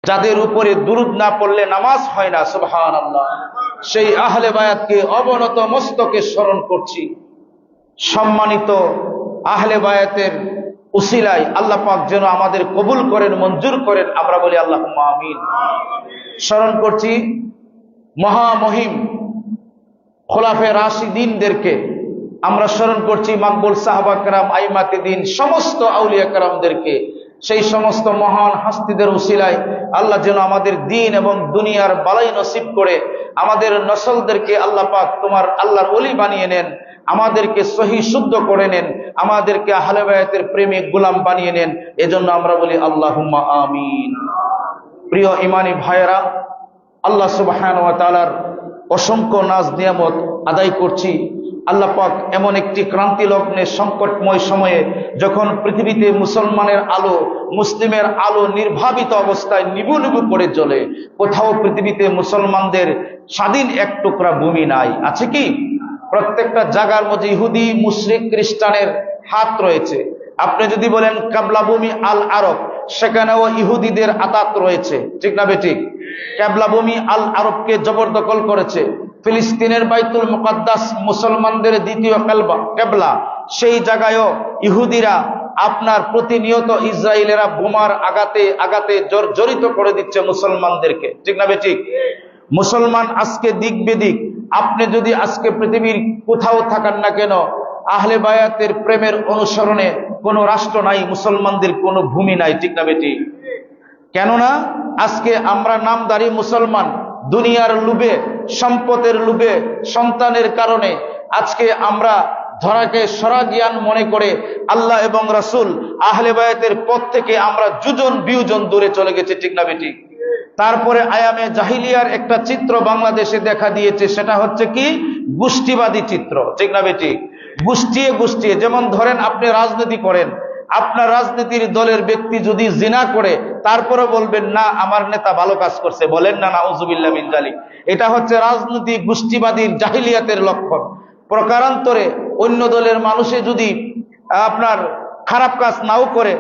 যাদের উপরে দুরূদ না পড়লে নামাজ হয় না, সুবহানাল্লাহ, সেই আহলে বায়াতকে অবনত মস্তকে স্মরণ করছি। সম্মানিত আহলে বায়াতের উসিলায় আল্লাহ পাক যেন আমাদের কবুল করেন, মঞ্জুর করেন, আমরা বলি আল্লাহুম্মা আমিন। স্মরণ করছি মহামহিম খোলাফে রাশিদিনদেরকে, আমরা স্মরণ করছি মাকবুল সাহাবা কেরাম, আইমাতে দ্বীন, সমস্ত আউলিয়া কেরামদেরকে। সেই সমস্ত মহান হাস্তিদের উসিলায় আল্লাহ যেন আমাদের দ্বীন এবং দুনিয়ার বালাই নসিব করে আমাদের নসলদেরকে আল্লাহ পাক তোমার আল্লাহর ওলি বানিয়ে নেন, আমাদেরকে সহি শুদ্ধ করে নেন, আমাদেরকে আহলে বায়াতের প্রেমিক গোলাম বানিয়ে নেন। এজন্য আমরা বলি আল্লাহুম্মা আমিন। প্রিয় ইমানি ভাইয়েরা, আল্লাহ সুবহানাহু ওয়া তাআলার অসংখ্য নাজ নিয়ামত আদায় করছি। আল্লাহ পাক এমন একটি ক্রান্তি লগ্নে, সংকটময় সময়ে, যখন পৃথিবীতে মুসলমানের আলো, মুসলিমের আলো নির্ভাবিত অবস্থায় নিবু নিবু করে জ্বলে, কোথাও পৃথিবীতে মুসলমানদের স্বাধীন এক টুকরা ভূমি নাই। আছে কি? প্রত্যেকটা জায়গার মধ্যে ইহুদি, মুশরিক, খ্রিস্টানের হাত রয়েছে। আপনি যদি বলেন কাবলা ভূমি আল আরব, সেখানেও ইহুদিদের আতাত রয়েছে, ঠিক না বেঠিক? কাবলা ভূমি আল আরবকে জবরদখল করেছে। ফিলিস্তিনের বাইতুল মুকাদ্দাস মুসলমানদের দ্বিতীয় কেবলা, সেই জায়গায়ও ইহুদিরা আপনার প্রতিনিয়ত ইসরায়েলেরা বোমার আঘাতে আঘাতে জর্জরিত করে দিচ্ছে মুসলমানদেরকে, ঠিক না বেঠিক? মুসলমান আজকে দিক বেদিক, আপনি যদি আজকে পৃথিবীর কোথাও থাকান না কেন, আহলে বায়াতের প্রেমের অনুসরণে কোনো রাষ্ট্র নাই, মুসলমানদের কোনো ভূমি নাই, ঠিক না বেঠিক? কেননা আজকে আমরা নামদারি মুসলমান, দুনিয়ার লোভে, সম্পদের লোভে, সন্তানের কারণে আজকে আমরা ধরাকে সরা জ্ঞান মনে করে আল্লাহ এবং রাসূল, আহলে বায়াতের পথ থেকে আমরা যুজন বিয়োজন দূরে চলে গেছি, ঠিক না বেঠিক? তারপরে আয়ামে জাহিলিয়ার একটা চিত্র বাংলাদেশে দেখা দিয়েছে, সেটা হচ্ছে কি? গোষ্ঠীবাদী চিত্র, ঠিক না বেঠিক? গোষ্ঠীয়ে গোষ্ঠীয়ে, যেমন ধরেন আপনি রাজনীতি করেন, আপনার রাজনীতির দলের ব্যক্তি যদি জিনা করে, তারপরে বলবেন না আমার নেতা ভালো কাজ করছে, বলেন না নাউযুবিল্লাহ মিন যালিক। এটা হচ্ছে রাজনীতি গোষ্ঠীবাদীর জাহিলিয়াতের লক্ষণ। প্রকারান্তরে অন্য দলের মানুষে যদি আপনার খারাপ কাজ নাও করে,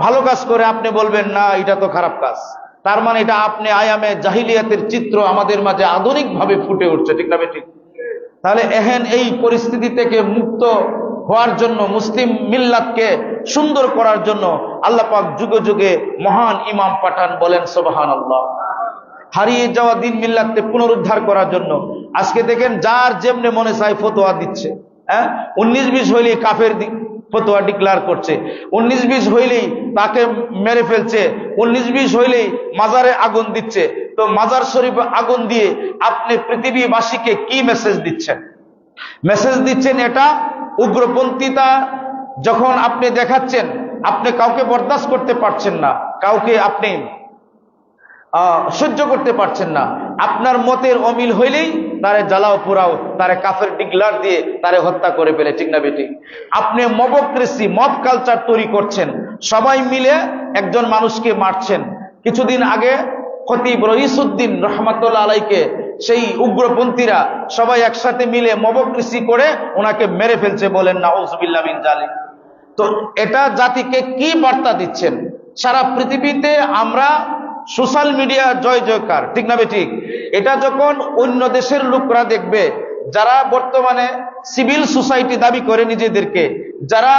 ভালো কাজ করে, আপনি বলবেন না এটা তো খারাপ কাজ। তার মানে এটা আপনি আয়ামে জাহিলিয়াতের চিত্র আমাদের মাঝে আধুনিক ভাবে ফুটে উঠছে, ঠিক না বেঠিক? তাহলে এহেন এই পরিস্থিতি থেকে মুক্ত হওয়ার জন্য, মুসলিম মিল্লাতকে সুন্দর করার জন্য আল্লাহ পাক যুগে যুগে মহান ইমাম পাঠান, বলেন সুবহানাল্লাহ। হারিয়ে যাওয়া দিন মিল্লাতকে পুনরুদ্ধার করার জন্য আজকে দেখেন যার যেমনে মনে চায় ফতোয়া দিচ্ছে। 19-20 হইলেই কাফের ফতোয়া ডিক্লেয়ার করছে, 19-20 হইলেই তাকে মেরে ফেলছে, 19-20 হইলেই মাজারে আগুন দিচ্ছে। তো মাজার শরীফে আগুন দিয়ে আপনি পৃথিবীবাসীকে কি মেসেজ দিচ্ছেন? মেসেজ দিচ্ছেন এটা উগ্রপন্থীতা। যখন আপনি দেখাচ্ছেন, আপনি কাউকে বরদাস্ত করতে পারছেন না, কাউকে আপনি সহ্য করতে পারছেন না, আপনার মতের অমিল হইলেই তারে জ্বালাও পোড়াও, তারে কাফের ডিক্লার দিয়ে তারে হত্যা করে ফেলে, ঠিক না বেটি? আপনি মবক্রেসি, মব কালচার তৈরি করছেন, সবাই মিলে একজন মানুষকে মারছেন। কিছুদিন আগে খতিব রইসউদ্দিন রহমাতুল্লাহ আলাইকে সেই উগ্রপন্থীরা সবাই একসাথে মিলে মবক্রেসি করে ওনাকে মেরে ফেলছে, বলেন নাউযুবিল্লাহ মিন যালিক। তো এটা জাতিকে কি বার্তা দিচ্ছেন? সারা পৃথিবীতে আমরা সোশ্যাল মিডিয়া জয় জয়কার, ঠিক না বেঠিক? এটা যখন অন্য দেশের লোকরা দেখবে, যারা বর্তমানে সিভিল সোসাইটি দাবি করে নিজেদেরকে, যারা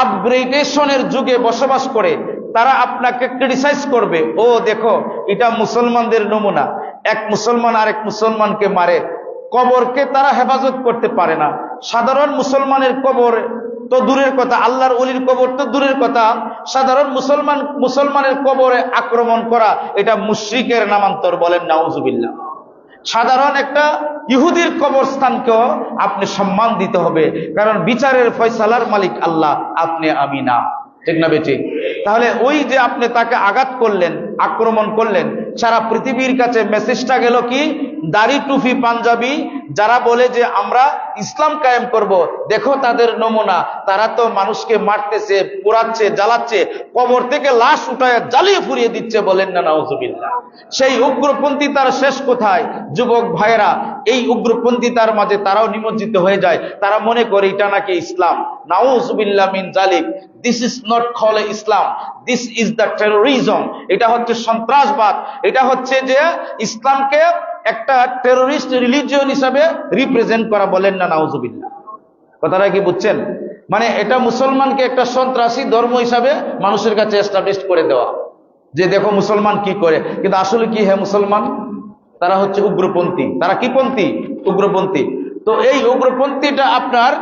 আপগ্রেডেশনের যুগে বসবাস করে, তারা আপনাকে ক্রিটিসাইজ করবে, ও দেখো এটা মুসলমানদের নমুনা। এক মুসলমান আরেক মুসলমানকে মারে, কবরকে তারা হেফাজত করতে পারে না। সাধারণ মুসলমানের কবর তো দূরের কথা, আল্লাহর ওলির কবর তো দূরের কথা, সাধারণ মুসলমানের কবরে আক্রমণ করা এটা মুশরিকের নামান্তর, বলেন নাউযুবিল্লাহ। সাধারণ একটা ইহুদির কবরস্থানকেও আপনি সম্মান দিতে হবে, কারণ বিচারের ফয়সালার মালিক আল্লাহ, আপনি আমি না, ঠিক না বেঠিক? তাহলে ওই যে আপনি তাকে আঘাত করলেন, আক্রমণ করলেন, সারা পৃথিবীর কাছে মেসেজটা গেল কি? দাড়ি টুপি পাঞ্জাবি যারা বলে যে আমরা ইসলাম কায়েম করব, দেখো তাদের নমুনা, তারা তো মানুষকে মারতেছে, পোড়াচ্ছে, জ্বালাচ্ছে, কবর থেকে লাশ উঠায় জ্বালিয়ে ফুরিয়ে দিচ্ছে, বলেন না নাউজুবিল্লাহ। সেই উগ্রপন্থীতার শেষ কোথায়? যুবক ভাইয়েরা, এই উগ্রপন্থীতার মাঝে তারাও নিমজ্জিত হয়ে যায়। তারা মনে করে এটা নাকি ইসলাম। নাউজুবিল্লাহ মিন জালিক। This is not call Islam, this is the terrorism. এটা হচ্ছে সন্ত্রাসবাদ। এটা হচ্ছে যে ইসলামকে একটা টেরোরিস্ট রিলিজিয়ন হিসাবে রিপ্রেজেন্ট করা, বলেন না নাউজুবিল্লাহ। কথাটা কি বুঝছেন? মানে এটা মুসলমানকে একটা সন্ত্রাসী ধর্ম হিসাবে মানুষের কাছে এস্টাবলিশ করে দেওয়া, যে দেখো মুসলমান কি করে। কিন্তু আসলে কি হ্যাঁ মুসলমান? তারা হচ্ছে উগ্রপন্থী। তারা কি পন্থী? উগ্রপন্থী। তো এই উগ্রপন্থীটা আপনার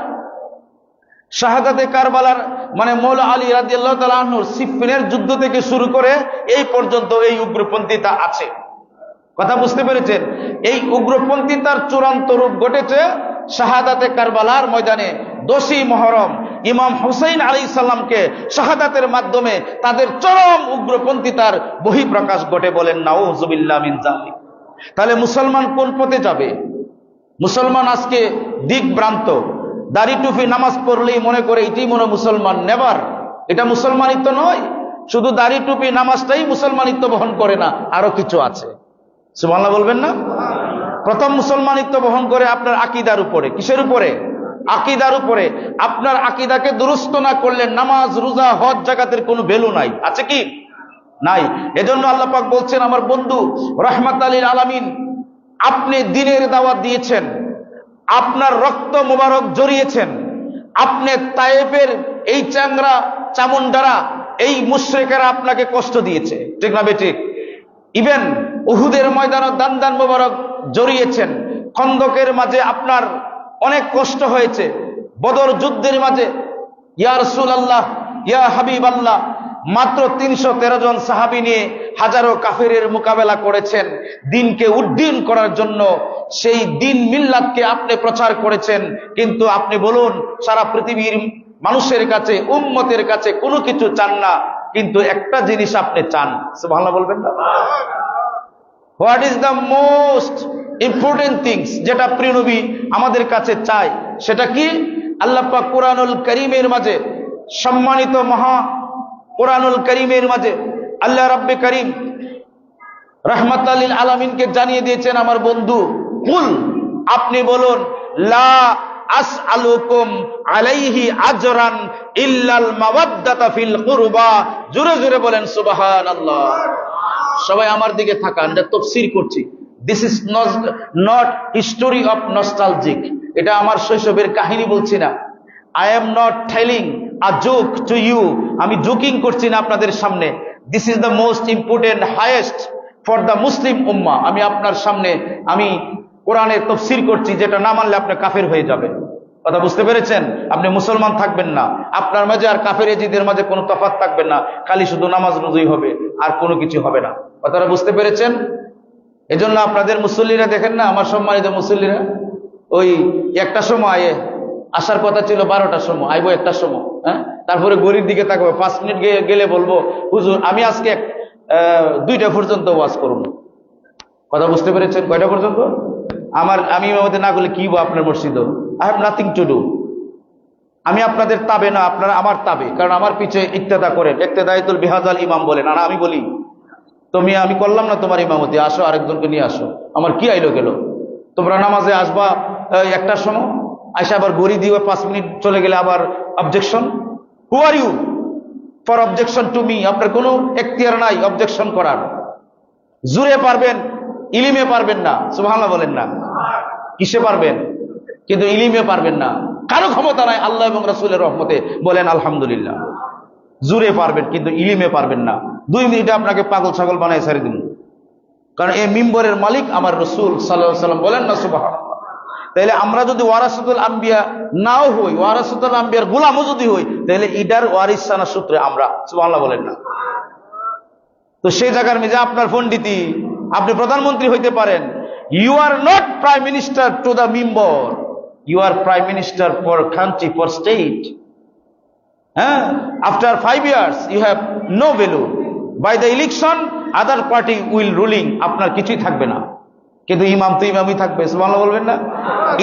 শাহাদাতে কারবালার মানে মৌলা আলী রাদিয়াল্লাহু তাআলা আনহুর সিফফিনের যুদ্ধ থেকে শুরু করে এই পর্যন্ত এই উগ্রপন্থীতা আছে। কথা বুঝতে পেরেছেন? এই উগ্রপন্থীতার চূড়ান্ত রূপ ঘটেছে শাহাদাতে কারবালার ময়দানে 10ই মুহররম ইমাম হুসাইন আলাইহিস সালামকে শাহাদাতের মাধ্যমে তাদের চরম উগ্রপন্থীতার বহিঃপ্রকাশ ঘটে, বলেন নাউজুবিল্লাহ মিন যালিক। তাহলে মুসলমান কোন পথে যাবে? মুসলমান আজকে দিকভ্রান্ত। দাড়ি টুপি নামাজ পড়লেই মনে করে এটাই মনে মুসলমান। নেভার। এটা মুসলমানিত্ব নয়। শুধু দাড়ি টুপি নামাজটাই মুসলমানিত্ব বহন করে না, আরো কিছু আছে। সুবহানাল্লাহ বলবেন না? প্রথম মুসলমানিত্ব বহন করে আপনার আকীদার উপরে। কিসের উপরে? আকীদার উপরে। আপনার আকীদাকে দুরুস্ত না করলে নামাজ, রোজা, হজ, যাকাতের কোনো ভ্যালু নাই। আছে কি? নাই। এজন্য আল্লাহ পাক বলছেন, আমার বন্ধু রাহমাতাল লিল আলামিন, আপনি দ্বীনের দাওয়াত দিয়েছেন, আপনার রক্ত মোবারক জড়িয়েছেন, আপনি তায়েফের এই চ্যাংরা চামুন্ডারা, এই মুশরিকেরা আপনাকে কষ্ট দিয়েছে, ঠিক না বেঠিক? ইভেন উহুদের ময়দানে দান দান মোবারক জড়িয়েছেন, খন্দকের মাঝে আপনার অনেক কষ্ট হয়েছে, বদর যুদ্ধের মাঝে ইয়া রাসূলুল্লাহ, ইয়া হাবিবাল্লাহ, মাত্র 313 জন সাহাবী নিয়ে হাজারো কাফেরের মোকাবেলা করেছেন। দিনকে উড্ডীন করার জন্য সেই দিন মিল্লাতকে আপনি প্রচার করেছেন। কিন্তু আপনি বলুন, সারা পৃথিবীর মানুষের কাছে, উম্মতের কাছে কোনো কিছু চান না, কিন্তু একটা জিনিস আপনি চান। সুবহানাল্লাহ বলবেন না? What is the most important things, যেটা প্রিয় নবী আমাদের কাছে চায়, সেটা কি? আল্লাহ পাক কুরআনুল কারীমের মাঝে, সম্মানিত মহা কুরআনুল কারীমের মাঝে আল্লাহ রাব্বে কারীম রাহমাতাল লিল আলামিনকে জানিয়ে দিয়েছেন, আমার বন্ধু কুল, আপনি বলুন, লা আসআলুকুম আলাইহি আজরান ইল্লাল মাওয়াদ্দাতা ফিল কুরবা। জোরে জোরে বলেন সুবহানাল্লাহ। সবাই আমার দিকে তাকান, এটা তাফসীর করছি। This is not history of nostalgic. এটা আমার শৈশবের কাহিনী বলছি না। I am not telling a joke to you. আমি জোকিং করছি না আপনাদের সামনে। This is the most important, highest for the Muslim উম্মাহ। আমি আপনার সামনে আমি কোরআনের তাফসীর করছি, যেটা না মানলে আপনি কাফের হয়ে যাবেন। কথা বুঝতে পেরেছেন? আপনি মুসলমান থাকবেন না, আপনার মাঝে আর কাফের এজিদের মাঝে কোনো তফাৎ থাকবেন না, খালি শুধু নামাজ রোজাই হবে, আর কোনো কিছু হবে না। কথাটা বুঝতে পেরেছেন? এজন্য আপনাদের মুসল্লিরা দেখেন না, আমার সম্মানিত মুসল্লিরা, ওই একটা সময় আসার কথা ছিল 12টার সময়, আইবো 1টার সময়, হ্যাঁ, তারপরে গরিব দিকে থাকবো, 5 মিনিট গেলে বলবো, হুজুর আমি আজকে 2টা পর্যন্ত ওয়াজ করব। কথা বুঝতে পেরেছেন? কয়টা পর্যন্ত? আমি ইমামতি না করলে কি আপনার মসজিদ? I have nothing to do. আমি আপনাদের তাবে না, আপনারা আমার তাবে, কারণ আমার পিছে ইক্তেদা করেন। ইক্তেদাইতুল বিহাজাল ইমাম বলেন, আর আমি বলি তুমি, আমি করলাম না তোমার ইমামতি, আসো আরেকজনকে নিয়ে আসো, আমার কি আইলো গেল? তোমরা নামাজে আসবা 1টার সময়, আইসা আবার গড়ি দিয়ে 5 মিনিট চলে গেলে আবার objection. Who are you for objection to me? আপনার কোনো এখতিয়ার নাই অবজেকশন করার। জুরে পারবেন, ইলিমে পারবেন না। সুবহানাল্লাহ বলেন না? কিসে পারবেন? কিন্তু ইলিমে পারবেন না। কারো ক্ষমতা নাই আল্লাহ এবং রাসূলের রহমতে, বলেন আলহামদুলিল্লাহ। জুরে পারবেন কিন্তু ইলিমে পারবেন না। 2 মিনিটে আপনাকে পাগল ছাগল বানায় ছেড়ে দিন, কারণ এই মিম্বরের মালিক আমার রাসূল সাল্লাল্লাহু আলাইহি ওয়াসাল্লাম, বলেন না সুবহানাল্লাহ। তাহলে আমরা যদি ওয়ারাসাতুল আম্বিয়া নাও হই, ওয়ারাসাতুল আম্বিয়ার গোলামও যদি হই, তাহলে ইডার ওয়ারিসানা সূত্রে আমরা, সুবহানাল্লাহ বলেন না? তো সেই জায়গার মেজে আপনার পণ্ডিতি, আপনি প্রধানমন্ত্রী হইতে পারেন, you are not prime minister to the member, you are prime minister for country, for state. হ্যাঁ, after 5 years you have no value. By the election other party will ruling, আপনার কিছুই থাকবে না। কিন্তু ইমাম তো ইমামই থাকবে, সুবহানাল্লাহ বলবেন না?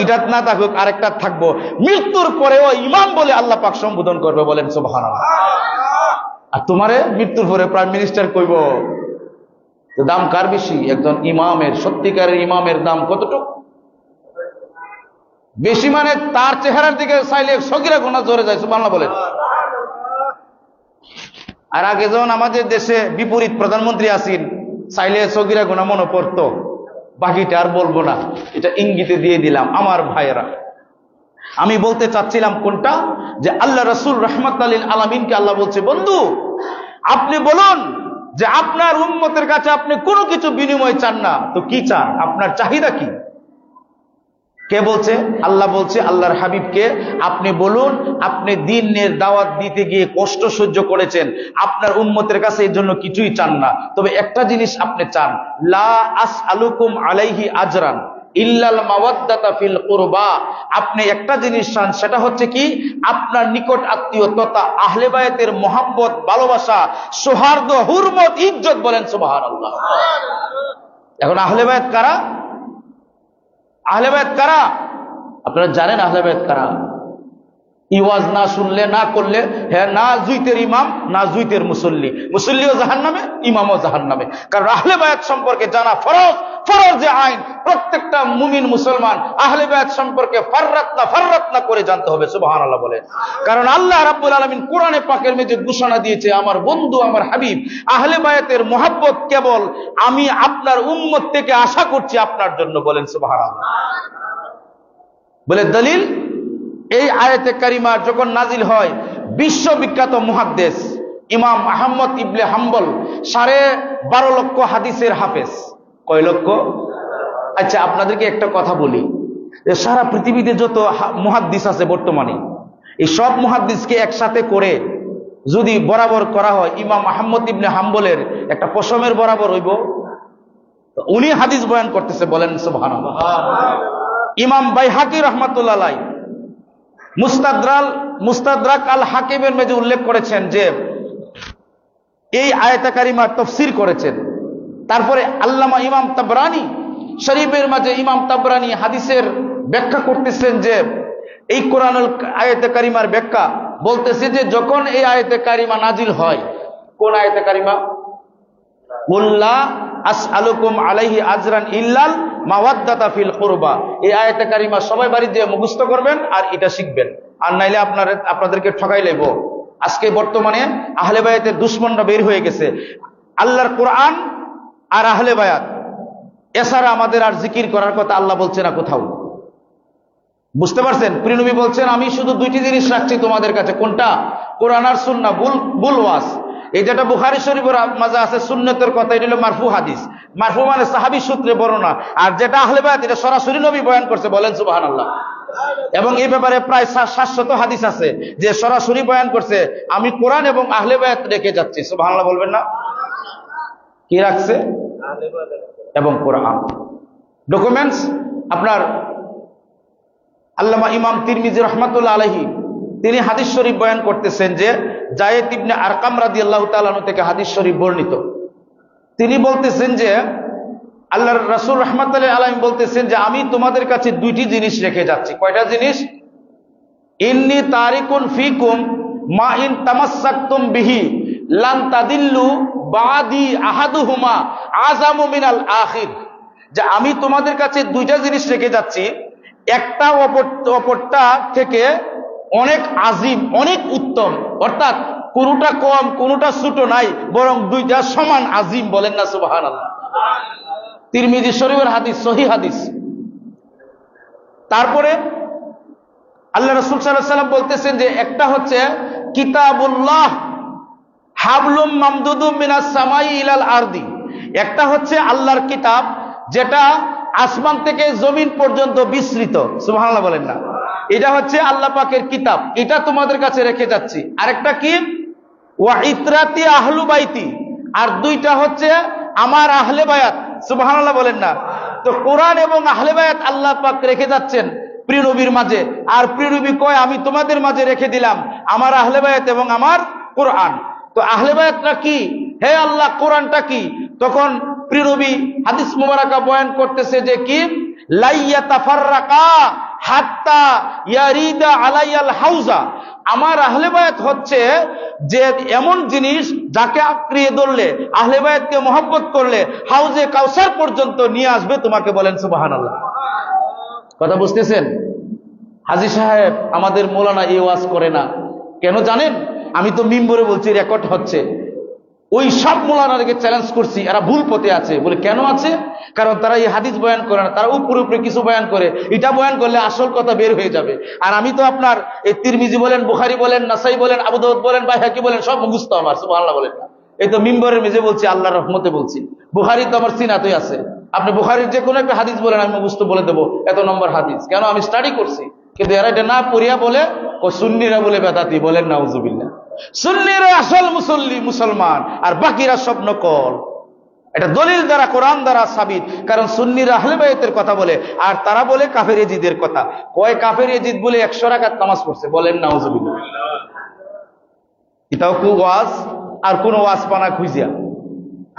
এটাত না থাকুক আরেকটা থাকবো, মৃত্যুর পরেও ইমাম বলে আল্লাহ পাক সম্বোধন করবে, বলেন সুবহানাল্লাহ। আর তোমারে মৃত্যুর পরে প্রাইম মিনিস্টার কইব, তো দাম কার বেশি? একজন ইমামের, সত্যিকারের ইমামের দাম কতটুকু বেশি? মানে তার চেহারার দিকে চাইলে সগীরা গুনাহ জোরে যায়, সুবহানাল্লাহ বলেন। আর আগে যখন আমাদের দেশে বিপরীত প্রধানমন্ত্রী আছেন, চাইলে সগীরা গুনাহ মনে পড়তো, বাকিটা আর বলবো না, এটা ইঙ্গিতে দিয়ে দিলাম। আমার ভাইয়েরা, আমি বলতে চাচ্ছিলাম কোনটা, যে আল্লাহ রাসূল রাহমাতুল লিল আলামিনকে আল্লাহ বলছে, বন্ধু আপনি বলুন যে আপনার উম্মতের কাছে আপনি কোনো কিছু বিনিময় চান না, তো কি চান? আপনার চাহিদা কি? কে বলছে? আল্লাহ বলছে আল্লাহর হাবিবকে, আপনি বলুন আপনি দ্বীনের দাওয়াত দিতে গিয়ে কষ্ট সহ্য করেছেন, আপনার উম্মতের কাছে এর জন্য কিছুই চান না, তবে একটা জিনিস আপনি চান, লা আসআলুকুম আলাইহি আজরান ইল্লাল মাওয়াদ্দাতা ফিল কুরবা। আপনি একটা জিনিস চান, সেটা হচ্ছে কি? আপনার নিকট আত্মীয় তথা আহলে বায়াতের মহব্বত, ভালোবাসা, সৌহার্দ্য, হুরমত, ইজ্জত, বলেন সুবহানাল্লাহ। এখন আহলে বায়াত কারা? আহলে বায়াত কারা? আপনারা জানেন আহলে বায়াত কারা? ইওয়াজ না শুনলে, না করলে, হ্যাঁ, না জুইতের ইমাম, না জুইতের মুসল্লি, মুসল্লিও জাহান্নামে, ইমামও জাহান্নামে। কারণ আহলে বায়াত সম্পর্কে জানা ফরজ, ফরজে আইন। প্রত্যেকটা মুমিন মুসলমান আহলে বায়াত সম্পর্কে ফাররাত না করে জানতে হবে, সুবহানাল্লাহ বলেন। কারণ আল্লাহ রাব্বুল আলামিন কোরআনে পাকের মধ্যে ঘোষণা দিয়েছে, আমার বন্ধু, আমার হাবিব, আহলে বায়াতের মহব্বত কেবল আমি আপনার উম্মত থেকে আশা করছি আপনার জন্য, বলেন সুবহানাল্লাহ। বলে দলিল, এই আয়াতে কারিমা যখন নাজিল হয়, বিশ্ববিখ্যাত মুহাদ্দিস ইমাম আহমদ ইবনে হাম্বল 12.5 লক্ষ হাদিসের হাফেজ। কয় লক্ষ? আচ্ছা, আপনাদেরকে একটা কথা বলি, যে সারা পৃথিবীতে যত মুহাদ্দিস আছে বর্তমানে, এই সব মুহাদ্দিসকে একসাথে করে যদি বরাবর করা হয়, ইমাম আহমদ ইবনে হাম্বলের একটা পশমের বরাবর হইব? উনি হাদিস বয়ান করতেছে, বলেন সুবহানাল্লাহ। ইমাম বাইহাকি রাহমাতুল্লাহ আলাইহি মুস্তাদরাক আল হাকিমের মধ্যে উল্লেখ করেছেন যে এই আয়াতে কারিমার তাফসীর করেছেন। তারপরে আল্লামা ইমাম তাবরানী শরীফের মাঝে ইমাম তাবরানী হাদিসের ব্যাখ্যা করতেছেন, যে এই কোরআনুল আয়াতে কারিমার ব্যাখ্যা বলতেছে যে যখন এই আয়াতে কারিমা নাজিল হয়, কোন আয়াতে কারিমা? কুল্লা আসআলুকুম আলাইহি আজরান ইল্লাল মাওয়াদ্দাতা ফিল কুরবা। এই আয়াতে কারিমা সবাই বাড়ি দিয়ে মুখস্থ করবেন আর এটা শিখবেন, আর নাইলে আপনাদেরকে ঠকাই লইব। আজকে বর্তমানে আহলে বায়াতের দুশমনরা বের হয়ে গেছে। আল্লাহর কোরআন আর আহলে বায়াত এছাড়া আমাদের আর জিকির করার কথা আল্লাহ বলছে না কোথাও। বুঝতে পারছেন? প্রিয় নবী বলছেন, আমি শুধু দুইটি জিনিস রাখছি তোমাদের কাছে। কোনটা? কোরআন আর সুন্নাহ, বুলওয়াস। এই যেটা বুখারী শরীফের মাঝে আছে সুন্নতের কথা, এটা হলো মারফু হাদিস। মারফু মানে সাহাবী সূত্রে বর্ণনা, আর যেটা আহলে বায়াত এটা সরাসরি নবী বয়ান করছে, বলেন সুবহানাল্লাহ। এবং এই ব্যাপারে প্রায় 700 হাদিস আছে যে সরাসরি বয়ান করছে। আমি কোরআন এবং আহলে বায়াত রেখে যাচ্ছি, সুবহানাল্লাহ বলবেন না? কি রাখছে? এবং কোরআন ডকুমেন্টস। আপনার আল্লামা ইমাম তিরমিজি রাহমাতুল্লাহ আলাইহি তিনি হাদিস শরীফ বয়ান করতেছেন যে যায়েদ ইবনে আরকাম রাদিয়াল্লাহু তাআলা আনহু থেকে হাদিস শরীফ বর্ণিত। তিনি বলতেছেন যে আল্লাহর রাসূল রাহমাতুল্লাহি আলাইহি বলতেছেন যে আমি তোমাদের কাছে দুইটি জিনিস রেখে যাচ্ছি। কয়টা জিনিস? ইন্নী তারিকুন ফিকুম মা ইন তামাসসাকতুম বিহি লান তাদিল্লু বাদি আহাদুহুমা আযামু মিনাল আখির। যে আমি তোমাদের কাছে দুইটা জিনিস রেখে যাচ্ছি, একটা অপরটা থেকে অনেক আজিম, অনেক উত্তম, অর্থাৎ কোনটা কম কোনটা ছোট নাই, বরং দুইটা সমান আজিম, বলেন না সুবহানাল্লাহ। তিরমিজি শরীফের হাদিস, সহিহ হাদিস। তারপরে আল্লাহ রাসূল সাল্লাল্লাহু আলাইহি ওয়াসাল্লাম বলতেছেন যে একটা হচ্ছে কিতাবুল্লাহ হাবলুম মামদুদুম মিনাস সামাই ইলাল আরদি। একটা হচ্ছে আল্লাহর কিতাব, যেটা আসমান থেকে জমিন পর্যন্ত বিস্তৃত, সুবহানাল্লাহ বলেন না। এটা হচ্ছে আল্লাহ পাকের কিতাব, এটা তোমাদের কাছে রেখে যাচ্ছি। আরেকটা কি? ওয়া ইতরাতি আহলু বাইতি। আর দুইটা হচ্ছে আমার আহলে বায়াত, সুবহানাল্লাহ বলেন না। তো কোরআন এবং আহলে বায়াত আল্লাহ পাক রেখে যাচ্ছেন প্রিয় নবীর মাঝে, আর প্রিয় নবী কয় আমি তোমাদের মাঝে রেখে দিলাম আমার আহলে বায়াত এবং আমার কোরআন। তো আহলে বায়াতটা কি? হে আল্লাহ, কোরআনটা কি? তখন প্রিয় নবী হাদিস মুবারাকা বয়ান করতেছে যে কি লাইয়া তাফাররাকা হাত্তা ইয়ারিদা আলাইয়াল হাউজা, আমার আহলে বায়াত হচ্ছে যে এমন জিনিস যাকে আঁকড়িয়ে ধরলে, আহলে বায়াতকে মহব্বত করলে হাউজে কাউসার পর্যন্ত নিয়ে আসবে তোমাকে। বলেন সুবহানাল্লাহ। কথা বুঝতেছেন? হাজী সাহেব আমাদের মৌলানা এই ওয়াজ করে না কেন জানেন? আমি তো মিম্বরে বলছি, রেকর্ড হচ্ছে। ওই সব মৌলানাকে চ্যালেঞ্জ করছি, এরা ভুল পথে আছে। বলে কেন আছে? কারণ তারা এই হাদিস বয়ান করে না, তারা উপরে উপরে কিছু বয়ান করে। এটা বয়ান করলে আসল কথা বের হয়ে যাবে। আর আমি তো আপনার এই তিরমিজি বলেন, বুখারী বলেন, নাসাই বলেন, আবু দাউদ বলেন, বাইহাকি বলেন, সব মুখস্থ আমার। সুবহানাল্লাহ বলেন না। এই তো মিম্বরের মেজে বলছি, আল্লাহর রহমতে বলছি। বুখারী তো আমার সিনাতেই আছে। আপনি বুখারীর যে কোনো একটা হাদিস বলেন, আমি মুখস্থ বলে দেবো এত নম্বর হাদিস। কেন? আমি স্টাডি করছি। কিন্তু এরা এটা না পড়িয়া বলে ও সুন্নিরা বলে বেদাতি। বলেন নাউজুবিল্লাহ। সুন্নিরা আসল মুসল্লি মুসলমান, আর বাকিরা সব নকল। এটা দলিল দ্বারা, কোরআন দ্বারা সাবিত। কারণ সুন্নিরা আহলে বায়াতের কথা বলে, আর তারা বলে কাফের ইয়াজিদের কথা। কয় কাফের ইয়াজিদ বলে 100 রাকাত নামাজ পড়ছে। বলেন নাউজুবিল্লাহ। এটাও খুব ওয়াজ, আর কোন ওয়াজ পানা খুঁজিয়া।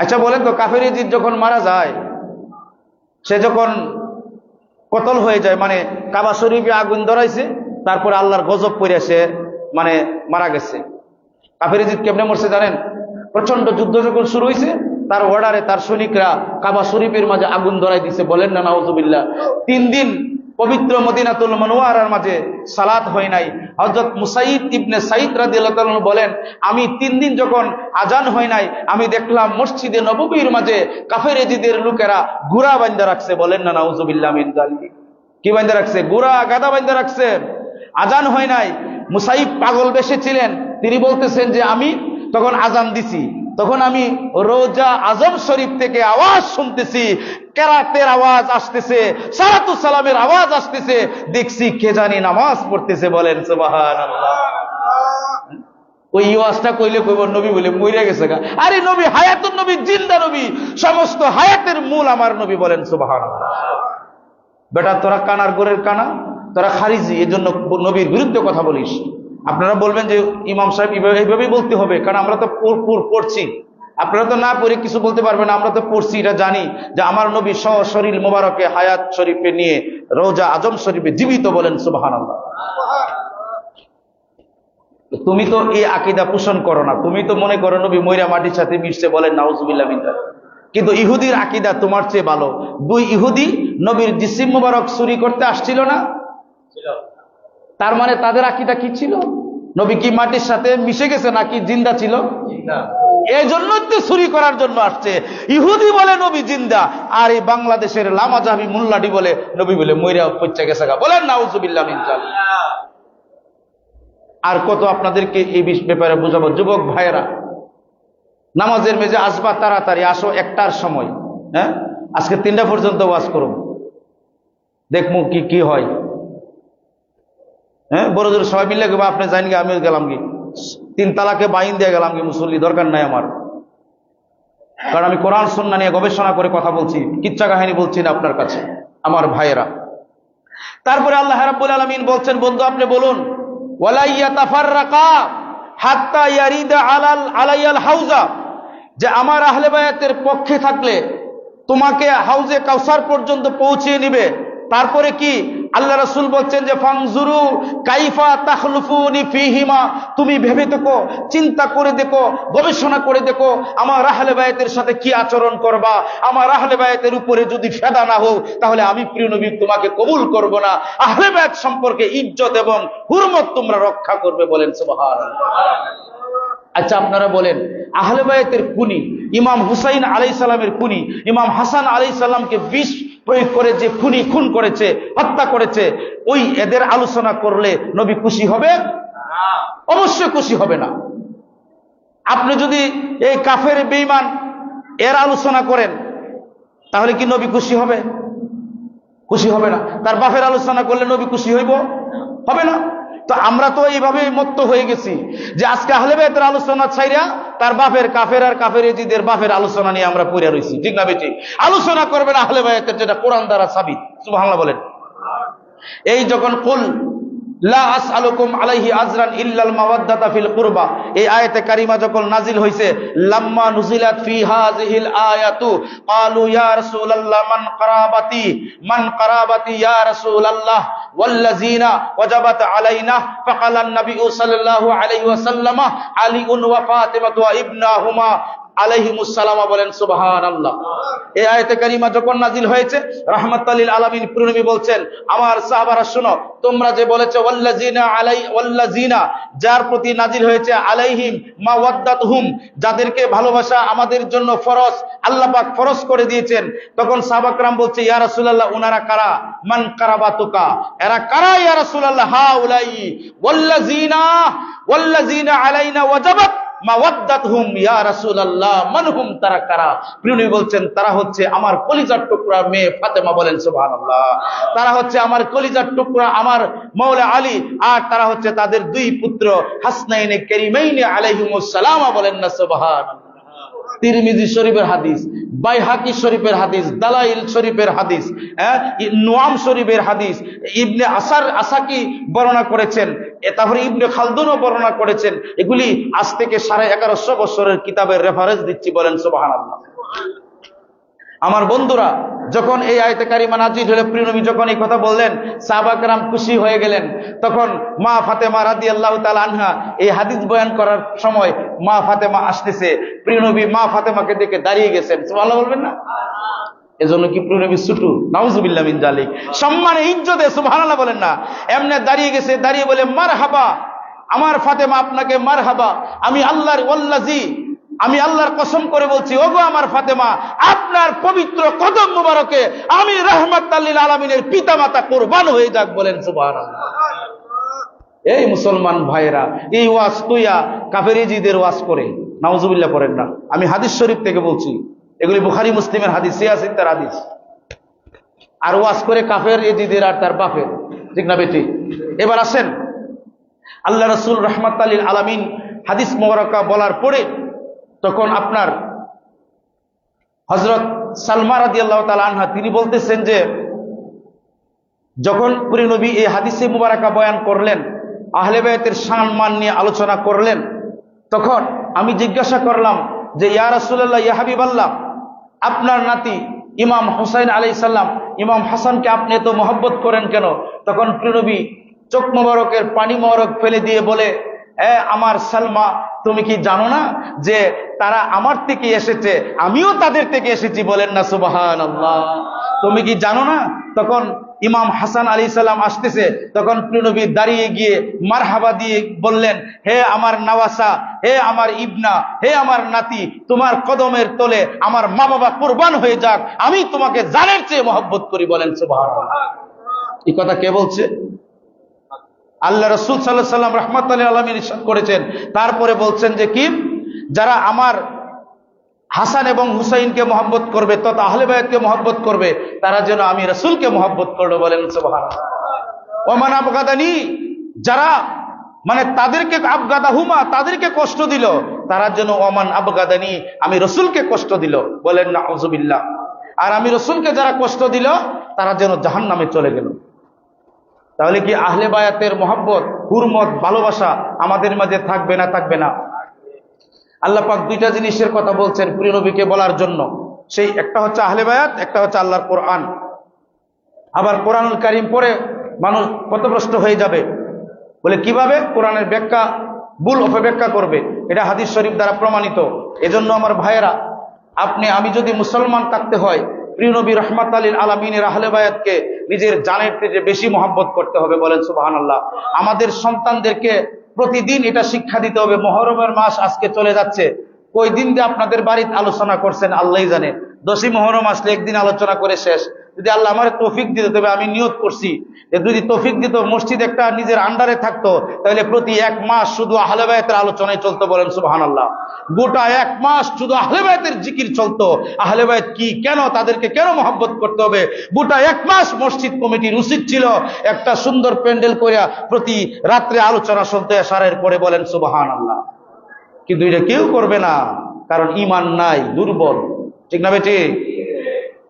আচ্ছা বলেন তো, কাফের ইয়াজিদ যখন মারা যায়, সে যখন কতল হয়ে যায়, মানে কাবা শরীফে আগুন ধরাইছে, তারপরে আল্লাহর গজব পড়ে সে মানে মারা গেছে। কাফের ইয়াজিদ কেমনে মরছে জানেন? প্রচন্ড যুদ্ধ যখন শুরু হয়েছে, তার অর্ডারে তার সৈনিকরা কাবা শরীফের মাঝে আগুন ধরাই দিছে। বলেন না নাউজুবিল্লাহ। 3 দিন পবিত্র মদিনাতুল মুনাওয়ারার মাঝে সালাত হয় নাই। হযরত মুসাইদ ইবনে সাইদ রাদিয়াল্লাহু তাআলা বলেন, আমি 3 দিন যখন আজান হয় নাই, আমি দেখলাম মসজিদে নববীর মাঝে কাফের ইয়াজিদের লোকেরা ঘোড়া বাঁধা রাখছে। বলেন না নাউজুবিল্লাহ মিন যালিক। কি বাঁধা রাখছে? ঘোড়া গাদা বাঁধা রাখছে। আজান হয় নাই। মুসাইব পাগল বেশে ছিলেন। তিনি বলতেছেন যে আমি তখন আজান দিছি, তখন আমি রোজা আজম শরীফ থেকে আওয়াজ শুনতেছি, কেরাতের আওয়াজ আসতেছে, সালাতু সালামের আওয়াজ আসতেছে, দেখছি কে জানি নামাজ পড়তেছে। বলেন সুবহানাল্লাহ। ওই ওয়াজটা কইলে কইব নবী বলে মইরা গেছে গা। আরে নবী হায়াতুন নবী, জিন্দা নবী, সমস্ত হায়াতের মূল আমার নবী। বলেন সুবহানাল্লাহ। বেটা তোরা কানার গোরের কানা, তোরা খারিজি, এজন্য নবীর বিরুদ্ধে কথা বলিস। আপনারা বলবেন যে ইমাম সাহেব এইভাবেই বলতে হবে, কারণ আমরা তো পড়ছি। আপনারা তো না পড়ে কিছু বলতে পারবেন না, আমরা তো পড়ছি, এটা জানি যে আমার নবী শরীর মোবারকে হায়াত শরীফে নিয়ে রোজা আজম শরীফে জীবিত। বলেন সুবহানাল্লাহ। তুমি তো এই আকীদা পোষণ করো না, তুমি তো মনে করো নবী ময়রা মাটির সাথে মিশছে। বলেন নাউজুবিল্লাহ মিন যালিক। কিন্তু ইহুদির আকীদা তোমার চেয়ে ভালো। 2 ইহুদি নবীর জিসিম মোবারক চুরি করতে আসছিল না? তার মানে তাদের আকীদা কি ছিল? নবী কি মাটির সাথে মিশে গেছে নাকি জিন্দা ছিল? এই জন্যই তো চুরি করার জন্য আসছে। ইহুদি বলে নবী জিন্দা, আর এই বাংলাদেশের লামাজাবি মুল্লাডি বলে নবী বলে মইরা পচে গেছে। বলেন নাউজুবিল্লাহ মিন যালিক। আর কত আপনাদেরকে এই ব্যাপারে বোঝাবো? যুবক ভাইয়েরা, নামাজের মেজে আসবা, তাড়াতাড়ি আসো 1টার সময়। হ্যাঁ, আজকে 3টা পর্যন্ত ওয়াজ করো, দেখবো কি হয়। হ্যাঁ, বড় জোর সবাই মিলে গেবা, আপনি জানেন কি আমিও গেলাম কি 3 তালাকে বাইন দিয়ে গেলাম কি, মুসল্লি দরকার নাই আমার। কারণ আমি কোরআন সুন্নাহ নিয়ে গবেষণা করে কথা বলছি, কিচ্ছা কাহিনী বলছি না আপনার কাছে আমার ভাইয়েরা। তারপরে আল্লাহ রাব্বুল আলামিন বলছেন, বন্ধু আপনি বলুন, ওয়ালা ইয়াতাফাররাকা হাত্তা ইয়ারিদা আলাইয়াল হাউজা, যে আমার আহলে বায়াতের পক্ষে থাকলে তোমাকে হাউজে কাউসার পর্যন্ত পৌঁছিয়ে নিবে। তারপরে কি আল্লাহ রাসূল বলছেন যে ফাংজুরু কাইফা তাখলুফুনি ফিহিমা, তুমি ভেবে দেখো, চিন্তা করে দেখো, গবেষণা করে দেখো আমার আহলে বায়াতের সাথে কি আচরণ করবা। আমার আহলে বায়াতের উপরে যদি ফেদা না হও, তাহলে আমি প্রিয় নবী তোমাকে কবুল করব না। আহলে বায়াত সম্পর্কে ইজ্জত এবং হুরমত তোমরা রক্ষা করবে। বলেন সুবহানাল্লাহ। আচ্ছা আপনারা বলেন, আহলে বায়াতের খুনি ইমাম হুসাইন আলাইহিস সালামের খুনি ইমাম হাসান আলাইহিস সালামকে বিষ প্রয়োগ করে যে খুন করেছে, হত্যা করেছে, ওই এদের আলোচনা করলে নবী খুশি হবে? অবশ্যই খুশি হবে না। আপনি যদি এই কাফের বেঈমান এর আলোচনা করেন, তাহলে কি নবী খুশি হবে? খুশি হবে না। তার বাপের আলোচনা করলে নবী খুশি হইব? হবে না। তো আমরা তো এইভাবে মত্ত হয়ে গেছি যে আজকে আহলে বায়াতের আলোচনা ছাইরা তার বাপের কাফের আর কাফের ইয়াজিদের বাপের আলোচনা নিয়ে আমরা পড়ে রইছি। ঠিক না বেটি? আলোচনা করবেন আহলে বায়াতের, যেটা কোরআন দ্বারা সাবিত। সুবহানাল্লাহ বলেন। এই যখন কুল লা আসআলুকুম আলাইহি আজরান ইল্লাল মাওয়াদ্দাতা ফিল কুরবা। এই আয়াতে কারিমা যখন নাজিল হইছে, লাম্মা নুজিলাত ফি হাযিহিল আয়াতু ক্বালু ইয়া রাসূলুল্লাহ মান কারাবাতি ইয়া রাসূলুল্লাহ ওয়াল্লাযিনা ওয়াজাবাত আলাইনা ফাকালান নবী সাল্লাল্লাহু আলাইহি ওয়াসাল্লাম আলীউন ওয়া ফাতিমাতু ওয়া ইবনাহুমা আলাইহিমুস সালাম। বলেন সুবহানাল্লাহ। এই আয়াতে কারিমা যখন নাজিল হয়েছে, রাহমাতাল লিল আলামিন প্রিয় নবী বলছেন, আমার সাহাবারা শুনো, তোমরা যে বলেছো ওয়াল্লাযিনা, যার প্রতি নাজিল হয়েছে, আলাইহিম মাওয়াদ্দাতুহুম, যাদেরকে ভালোবাসা আমাদের জন্য ফরজ, আল্লাহ পাক ফরজ করে দিয়েছেন। তখন সাহাবা کرام বলছে, ইয়া রাসূলুল্লাহ, উনারা কারা? মান কারাবাতুকা, এরা কারা ইয়া রাসূলুল্লাহ? হাউলাই ওয়াল্লাযিনা আলাইনা ওয়াজাবাত মাওয়াদ্দাতুহুম ইয়া রাসূলুল্লাহ মানহুম, তারা কারা? প্রিয় নবী বলছেন, তারা হচ্ছে আমার কলিজার টুকরা মেয়ে ফাতেমা। বলেন সুবহানাল্লাহ। তারা হচ্ছে আমার কলিজার টুকরা আমার মাওলা আলী, আর তারা হচ্ছে তাদের দুই পুত্র হাসনাইনে কারিমাইনে আলাইহিমুস সালাম। বলেন না সুবহানাল্লাহ। তিরমিজি শরীফের হাদিস, বাইহাকি শরীফের হাদিস, দালাইল শরীফের হাদিস, নুআম শরীফের হাদিস, ইবনে আসাকি বর্ণনা করেছেন, তারপরে ইবনে খালদুনও বর্ণনা করেছেন। এগুলি আজ থেকে 1150 বছরের কিতাবের রেফারেন্স দিচ্ছি। বলেন সুবহানাল্লাহ। আমার বন্ধুরা, যখন এই আয়াতে কারিমা নাজিল হলো, প্রিয় নবী যখন এই কথা বললেন, সাহাবা کرام খুশি হয়ে গেলেন। তখন মা ফাতেমা রাদিয়াল্লাহু তাআলা আনহা এই হাদিস বয়ান করার সময় মা ফাতেমা আসতেছে, প্রিয় নবী মা ফাতেমাকে দেখে দাঁড়িয়ে গেছেন। সুবহানাল্লাহ বলবেন না? এজন্য কি প্রিয় নবী ছুটু? নাউজুবিল্লাহ মিন জালিক। সম্মানে ইজ্জতে সুবহানাল্লাহ বলেন না? এমনে দাঁড়িয়ে গেছে, দাঁড়িয়ে বলে, মারহাবা আমার ফাতেমা, আপনাকে মারহাবা। আমি আল্লাহর কসম করে বলছি, ওগো আমার ফাতেমা, আপনার পবিত্র কদম মুবারকে আমি রাহমাতাল লিল আলামিনের পিতামাতা কুরবান হয়ে যাক। বলেন সুবহানাল্লাহ। এই মুসলমান ভাইরা, এই ওয়াজ তুইয়া কাফেরিজিদের ওয়াজ করে নাউজুবিল্লাহ করেন না। আমি হাদিস শরীফ থেকে বলছি, এগুলি বুখারী মুসলিমের হাদিস, সিয়াসিত্তার হাদিস। আর ওয়াজ করে কাফের এজিদের আর তার বাপের, ঠিক না বেটি? এবার আসেন, আল্লাহ রাসূল রাহমাতাল লিল আলামিন হাদিস মুবারকা বলার পরে তখন আপনার হযরত সালমা রাদিয়াল্লাহু তাআলা আনহা তিনি বলতেছেন যে, যখন প্রিয় নবী এই হাদিসে মুবারকা বয়ান করলেন, আহলে বায়াতের সম্মান নিয়ে আলোচনা করলেন, তখন আমি জিজ্ঞাসা করলাম যে, ইয়া রাসূলুল্লাহ, ইয়া হাবিবাল্লাহ, আপনার নাতি ইমাম হুসাইন আলাইহিস সালাম, ইমাম হাসানকে আপনি এত মহব্বত করেন কেন? তখন প্রিয় নবী চোখ মোবারকের পানি মোবারক ফেলে দিয়ে বলে, আমার সালমা, তুমি কি জানো না যে তারা আমার থেকে এসেছে, আমিও তাদের থেকে এসেছি? বলেন না সুবহানাল্লাহ। তুমি কি জানো না? তখন ইমাম হাসান আলাইহিস সালাম আসতেছে, তখন প্রিয় নবী দাঁড়িয়ে গিয়ে মারহাবা দিয়ে বললেন, হে আমার নওয়াসা, হে আমার ইবনা, হে আমার নাতি, তোমার কদমের তলে আমার মা বাবা কুরবান হয়ে যাক, আমি তোমাকে জানের চেয়ে মহব্বত করি। বলেন সুবহানাল্লাহ। এই কথা কে বলছে? আল্লাহ রাসূল সাল্লাল্লাহু আলাইহি ওয়াসাল্লাম রাহমাতাল লিল আলামিন ইরশাদ করেছেন। তারপরে বলছেন যে কি, যারা আমার হাসান এবং হুসাইনকে মহব্বত করবে তথা আহলে বায়াতকে মহব্বত করবে, তারা যেন আমি রাসূলকে মহব্বত করলো। বলেন সুবহানাল্লাহ। ওমান আবগাদানি, যারা মানে তাদেরকে আবগাদাহুমা, তাদেরকে কষ্ট দিল, তারা যেন ওমান আবগাদানি, আমি রাসূলকে কষ্ট দিল। বলেন নাউজুবিল্লাহ। আর আমি রাসূলকে যারা কষ্ট দিল, তারা যেন জাহান্নামে চলে গেল। তাহলে কি আহলে বায়াতের মহব্বত, হুরমত, ভালোবাসা আমাদের মাঝে থাকবে না? থাকবে না। আল্লাহ পাক দুইটা জিনিসের কথা বলছেন প্রিয় নবীকে বলার জন্য, সেই একটা হচ্ছে আহলে বায়াত, একটা হচ্ছে আল্লাহর কোরআন। আবার কোরআনুল কারীম পড়ে মানুষ পথভ্রষ্ট হয়ে যাবে। বলে কিভাবে? কোরআনের ব্যাখ্যা ভুল অপব্যাখ্যা করবে, এটা হাদিস শরীফ দ্বারা প্রমাণিত। এজন্য আমার ভাইয়েরা, আমি যদি মুসলমান থাকতে হয়, প্রিয় নবী রাহমাতাল লিল আলামিনের আহলে বায়াতকে নিজের জানের থেকে বেশি মহব্বত করতে হবে। বলেন সুবহানাল্লাহ। আমাদের সন্তানদেরকে প্রতিদিন এটা শিক্ষা দিতে হবে। মুহররমের মাস আজকে চলে যাচ্ছে, কই দিন দিয়ে আপনাদের বাড়িতে আলোচনা করছেন আল্লাহই জানে। 10ই মুহররম আসলে একদিন আলোচনা করে শেষ। যদি আল্লাহ আমার তৌফিক দিত, তবে আমি নিয়ত করছি যে যদি তৌফিক দিত, মসজিদ একটা নিজের আন্ডারে থাকতো, তাহলে প্রতি 1 মাস শুধু আহলে বায়াতের আলোচনায় চলতো। বলেন সুবহানাল্লাহ। গোটা 1 মাস শুধু আহলে বায়াতের জিকির চলতো। আহলে বায়াত কি, কেন তাদেরকে কেন মহব্বত করতে হবে, গোটা 1 মাস মসজিদ কমিটির উচিত ছিল একটা সুন্দর প্যান্ডেল করিয়া প্রতি রাত্রে আলোচনা শুনতে এশারের পরে। বলেন সুবহানাল্লাহ। কিন্তু এটা কেউ করবে না, কারণ ঈমান নাই, দুর্বল, ঠিক না বেটি?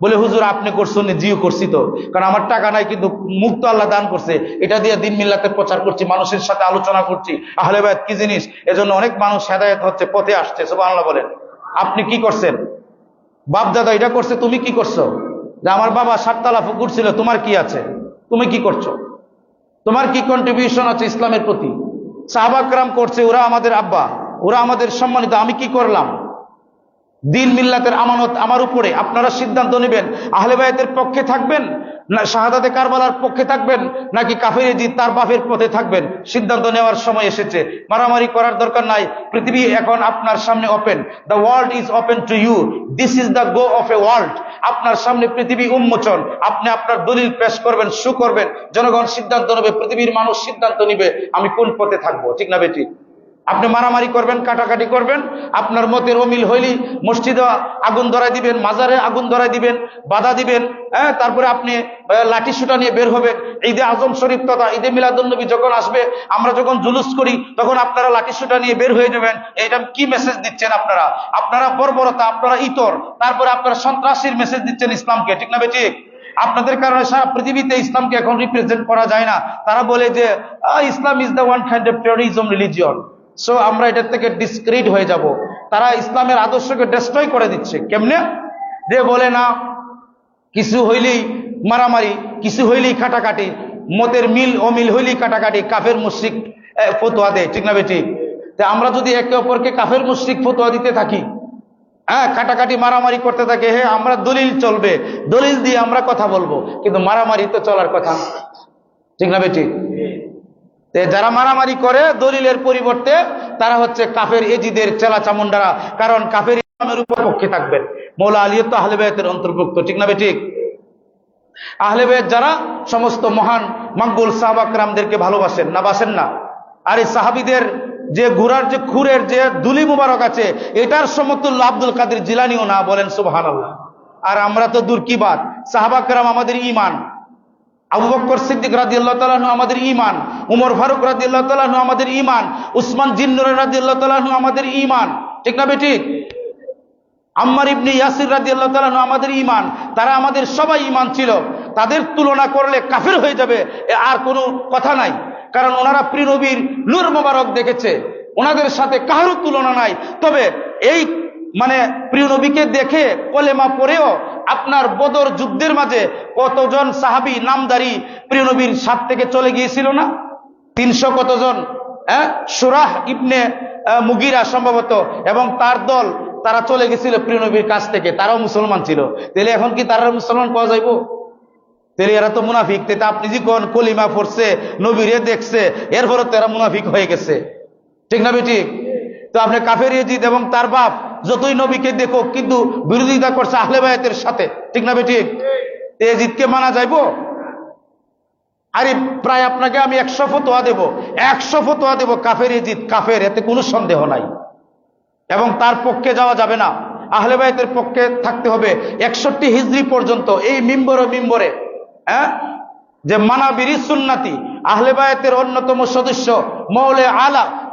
বলে হুজুর আপনি করছেন? জিও করছি তো, কারণ আমার টাকা নাই, কিন্তু মুক্ত আল্লাহ দান করছে, এটা দিয়ে দিন মিল্লাতে প্রচার করছি, মানুষের সাথে আলোচনা করছি আহলে বায়াত কি জিনিস, এজন্য অনেক মানুষ হেদায়েত হচ্ছে, পথে আসছে। সুবহানাল্লাহ বলেন। আপনি কি করছেন? বাপ দাদা এটা করছে, তুমি কি করছো? যে আমার বাবা 7 তলা পুকুর ছিল, তোমার কি আছে? তুমি কি করছো? তোমার কি কন্ট্রিবিউশন আছে ইসলামের প্রতি? সাহাবা کرام করছে, ওরা আমাদের আব্বা, ওরা আমাদের সম্মানিত, আমি কি করলাম? দিন মিল্লাতের আমানত আমার উপরে। আপনারা সিদ্ধান্ত নেবেন, আহলে বায়াতের পক্ষে থাকবেন না শাহাদাতে কারবালার পক্ষে থাকবেন, নাকি কাফের ইয়াজিদ তার বাপের পথে থাকবেন। সিদ্ধান্ত নেওয়ার সময় এসেছে, মারামারি করার দরকার নাই। পৃথিবী এখন আপনার সামনে open, the world is open to you, this is the go of a world. আপনার সামনে পৃথিবী উন্মোচন, আপনি আপনার দলিল পেশ করবেন, শু করবেন, জনগণ সিদ্ধান্ত নেবে, পৃথিবীর মানুষ সিদ্ধান্ত নিবে আমি কোন পথে থাকবো। ঠিক না বেঠিক? আপনি মারামারি করবেন, কাটাকাটি করবেন, আপনার মতের অমিল হইলেই মসজিদে আগুন ধরাই দিবেন, মাজারে আগুন ধরাই দিবেন, বাধা দিবেন, তারপরে আপনি লাঠি সুটা নিয়ে বের হবেন। ঈদে আজম শরীফ তথা ঈদে মিলাদুন্নবী যখন আসবে, আমরা যখন জুলুস করি, তখন আপনারা লাঠি সুটা নিয়ে বের হয়ে যাবেন। এটা কি মেসেজ দিচ্ছেন আপনারা? আপনারা বর্বরতা, আপনারা ইতর, তারপরে আপনারা সন্ত্রাসীর মেসেজ দিচ্ছেন ইসলামকে। ঠিক না বেঠিক? আপনাদের কারণে সারা পৃথিবীতে ইসলামকে এখন রিপ্রেজেন্ট করা যায় না। তারা বলে যে Islam is the one kind of terrorism religion, so আমরা এটার থেকে ডিসক্রিট হয়ে যাব। তারা ইসলামের আদর্শকে ডেস্ট্রয় করে দিচ্ছে। কেমনে? যে বলে না কিছু হইলেই মারামারি, কিছু হইলেই কাটাকাটি, মতের মিল অমিল হইলেই কাটাকাটি, কাফের মুশরিক ফতোয়া দেয়। ঠিক না বেঠিক? তা আমরা যদি একে অপরকে কাফের মুশরিক ফতোয়া দিতে থাকি, কাটাকাটি মারামারি করতে থাকে, আমরা দলিল চলবে, দলিল দিয়ে আমরা কথা বলবো, কিন্তু মারামারি তো চলার কথা। ঠিক না বেঠিক? যারা মারামারি করে দলিলের পরিবর্তে, তারা হচ্ছে কাফের এজিদের চেলা চামুন্ডারা। কারণ কাফের ইসলামের উপর পক্ষে থাকবেন। মৌলা আলী তো আহলে বায়াতের অন্তর্ভুক্ত। ঠিক না বেঠিক? আহলে বায়াত যারা সমস্ত মহান মাকবুল সাহাবা کرامদেরকে ভালোবাসেন না, বাসেন না? আর এই সাহাবীদের যে ঘোড়ার যে খুরের যে দুলি মুবারক আছে, এটার সমতুল্য আব্দুল কাদের জিলানীও না। বলেন সুবহানাল্লাহ। আর আমরা তো দূর কি বাত, সাহাবা کرام আমাদের ঈমান, আবু বকর সিদ্দিক রাদিয়াল্লাহু তাআলা আনহু আমাদের ঈমান, উমর ফারুক রাদিয়াল্লাহু তাআলা আনহু আমাদের ঈমান, উসমান জিন্নুরাইন রাদিয়াল্লাহু তাআলা আনহু আমাদের ঈমান। ঠিক না বেঠিক? আম্মার ইবনে ইয়াসির রাদিয়াল্লাহু তাআলা আনহু আমাদের ঈমান। তারা আমাদের সবাই ঈমান ছিল। তাদের তুলনা করলে কাফের হয়ে যাবে, আর কোনো কথা নাই। কারণ ওনারা প্রিয় নবীর নূর মোবারক দেখেছে, ওনাদের সাথে কারো তুলনা নাই। তবে এই প্রিয় নবীকে দেখে কলেমা পড়েও আপনার বদর যুদ্ধের মাঝে কতজন সাহাবী নামদারি প্রিয় নবীর সাথ থেকে চলে গিয়েছিল না? 300 কতজন, সুরাহ ইবনে মুগিরা সম্ভবত এবং তার দল, তারা চলে গেছিল প্রিয় নবীর কাছ থেকে, তারাও মুসলমান ছিল। তাহলে এখন কি তারা মুসলমান পাওয়া যাইব? তাহলে এরা তো মুনাফিক। তা আপনি যে কোন কলিমা পড়ছে, নবীরে দেখছে, এরপরে তো এরা মুনাফিক হয়ে গেছে। ঠিক না বেঠিক? তো আপনি কাফের ইয়াজিদ এবং তার বাপ যতই নবীকে দেখো, কিন্তু বিরোধিতা করছে আহলে বায়াতের সাথে। ঠিক না বেঠিক? ইয়াজিদকে মানা যাইব? আরে প্রায় আপনাকে আমি 100 ফতোয়া দেব, 100 ফতোয়া দেব কাফের ইয়াজিদ কাফের, এতে কোনো সন্দেহ নাই। এবং তার পক্ষে যাওয়া যাবে না, আহলে বায়াতের পক্ষে থাকতে হবে 61 হিজরি পর্যন্ত। এই মিম্বরে যে মানাবিরি সুন্নাতি আহলে বায়াতের অন্যতম সদস্য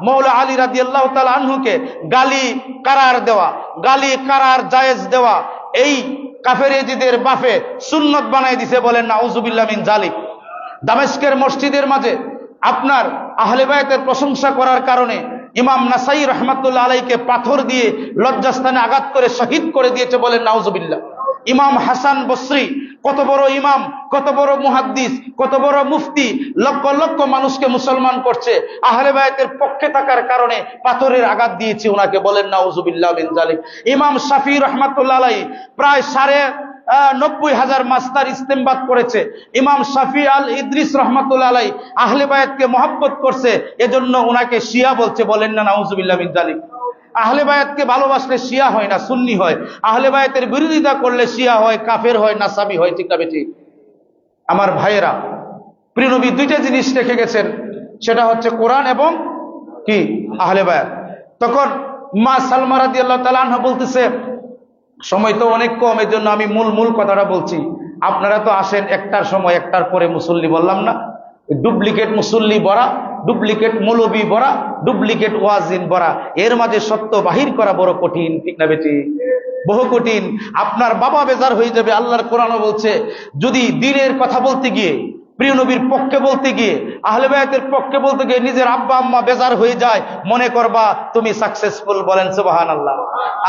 মৌলা আলী রাদিয়াল্লাহু তাআলা আনহুকে গালি কারার দেওয়া, গালি কারার জায়েজ দেওয়া, এই কাফের ইয়াজিদের বাপে সুন্নত বানাই দিছে। বলেন নাউজুবিল্লাহ মিন জালিক। দামেস্কের মসজিদের মাঝে আপনার আহলে বায়াতের প্রশংসা করার কারণে ইমাম নাসাই রহমাতুল্লাহ আলাইকে পাথর দিয়ে লজ্জাস্থানে আঘাত করে শহীদ করে দিয়েছে। বলেন নাউজুবিল্লাহ। ইমাম হাসান বসরি, কত বড় ইমাম, কত বড় মুহাদ্দিস, কত বড় মুফতি, লক্ষ লক্ষ মানুষকে মুসলমান করছে, আহলে বায়াতের পক্ষে থাকার কারণে পাথরের আঘাত দিয়েছে ওনাকে। বলেন নাউজুবিল্লাহ মিন যালিক। ইমাম শাফি রহমাতুল্লাহ আলাইহি প্রায় 90,000 মাসদার ইস্তেমবাদ করেছে। ইমাম শাফি আল ইদ্রিস রহমাতুল্লাহ আলাইহি আহলে বায়াতকে মহব্বত করছে, এজন্য ওনাকে শিয়া বলছে। বলেন না নাউজুবিল্লাহ মিন যালিক। আহলে বায়াতকে ভালোবাসলে শিয়া হয় না, সুন্নি হয়। আহলে বায়াতের বিরোধিতা করলে শিয়া হয়, কাফের হয়, নাসাবি হয়। ঠিক না বেঠিক? আমার ভাইয়েরা, প্রিয় নবী দুইটা জিনিস রেখে গেছেন, সেটা হচ্ছে কোরআন এবং কি আহলে বায়াত। তখন মা সালমা রাদিয়াল্লাহু তাআলা আনহা বলতেছে, সময় তো অনেক কম, এর জন্য আমি মূল কথাটা বলছি। আপনারা তো আসেন একটার সময়, একটার পরে মুসল্লি বললাম না, ডুপ্লিকেট মুসল্লি বড়া, ডুপ্লিকেট মৌলবী বড়া, ডুপ্লিকেট ওয়াজিন বড়া, এর মাঝে সত্য বাহির করা বড় কঠিন। ঠিক না বেটি? বহু কঠিন। আপনার বাবা বেজার হয়ে যাবে। আল্লাহর কোরআনও বলছে, যদি দ্বীনের কথা বলতে গিয়ে, প্রিয় নবীর পক্ষে বলতে গিয়ে, আহলে বায়াতের পক্ষে বলতে গিয়ে নিজের আব্বা আম্মা বেজার হয়ে যায়, মনে করবা তুমি সাকসেসফুল। বলেন সুবহানাল্লাহ।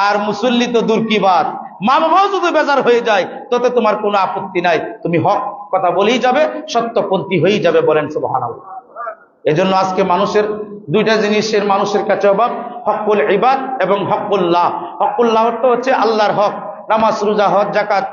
আর মুসল্লি তো দূর কি বাত, মা বাবাও যদি বেজার হয়ে যায় তাতে তোমার কোনো আপত্তি নাই, তুমি হক কথা বলেই যাবে, সত্যপন্থী হয়েই যাবে। বলেন সুবহানাল্লাহ। এজন্য আজকে মানুষের দুইটা জিনিসের মানুষের কাছে অভাব, হকুল ইবাদ এবং হকুল্লাহ। হকুল্লাহ অর্থ হচ্ছে আল্লাহর হক, নামাজ, রোজা, হজ, যাকাত,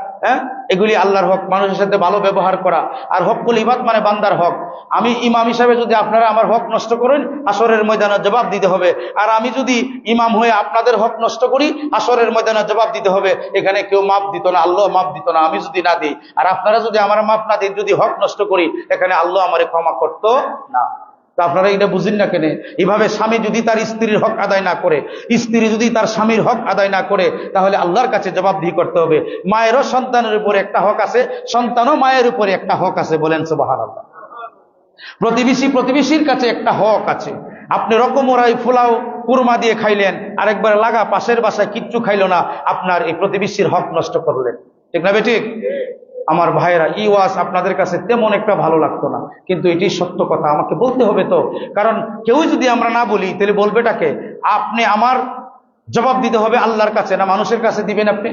এগুলি আল্লাহর হক, মানুষের সাথে ভালো ব্যবহার করা। আর হকুল ইবাদ মানে বান্দার হক। আমি ইমাম হিসাবে যদি আপনারা আমার হক নষ্ট করেন, হাসরের ময়দানে জবাব দিতে হবে। আর আমি যদি ইমাম হয়ে আপনাদের হক নষ্ট করি, হাসরের ময়দানে জবাব দিতে হবে। এখানে কেউ মাপ দিত না, আল্লাহ মাপ দিত না আমি যদি না দিই। আর আপনারা যদি আমার মাপ না দিন, যদি হক নষ্ট করি, এখানে আল্লাহ আমারে ক্ষমা করতো না। তা আপনারা এটা বুঝেন না কেন? এভাবে স্বামী যদি তার স্ত্রীর হক আদায় না করে, স্ত্রী যদি তার স্বামীর হক আদায় না করে, তাহলে আল্লাহর কাছে জবাবদিহি করতে হবে। মায়েরও সন্তানের উপরে একটা হক আছে, সন্তানও মায়ের উপরে একটা হক আছে। বলেন সুবহানাল্লাহ। প্রতিবেশীর কাছে একটা হক আছে। আপনি রকমরাই ফুলাও কুরমা দিয়ে খাইলেন, আরেকবার লাগা পাশের বাসায় কিচ্ছু খাইলো না, আপনার এই প্রতিবেশীর হক নষ্ট করলেন। ঠিক না বেঠিক? আমার ভাইয়েরা, ই ওয়াজ আপনাদের কাছে তেমন একটা ভালো লাগতো না, কিন্তু এটি সত্য কথা, আমাকে বলতে হবে তো। কারণ কেউ যদি আমরা না বলি, তাহলে বলবেটাকে? আপনি আমার জবাব দিতে হবে আল্লাহর কাছে, না মানুষের কাছে দিবেন আপনি?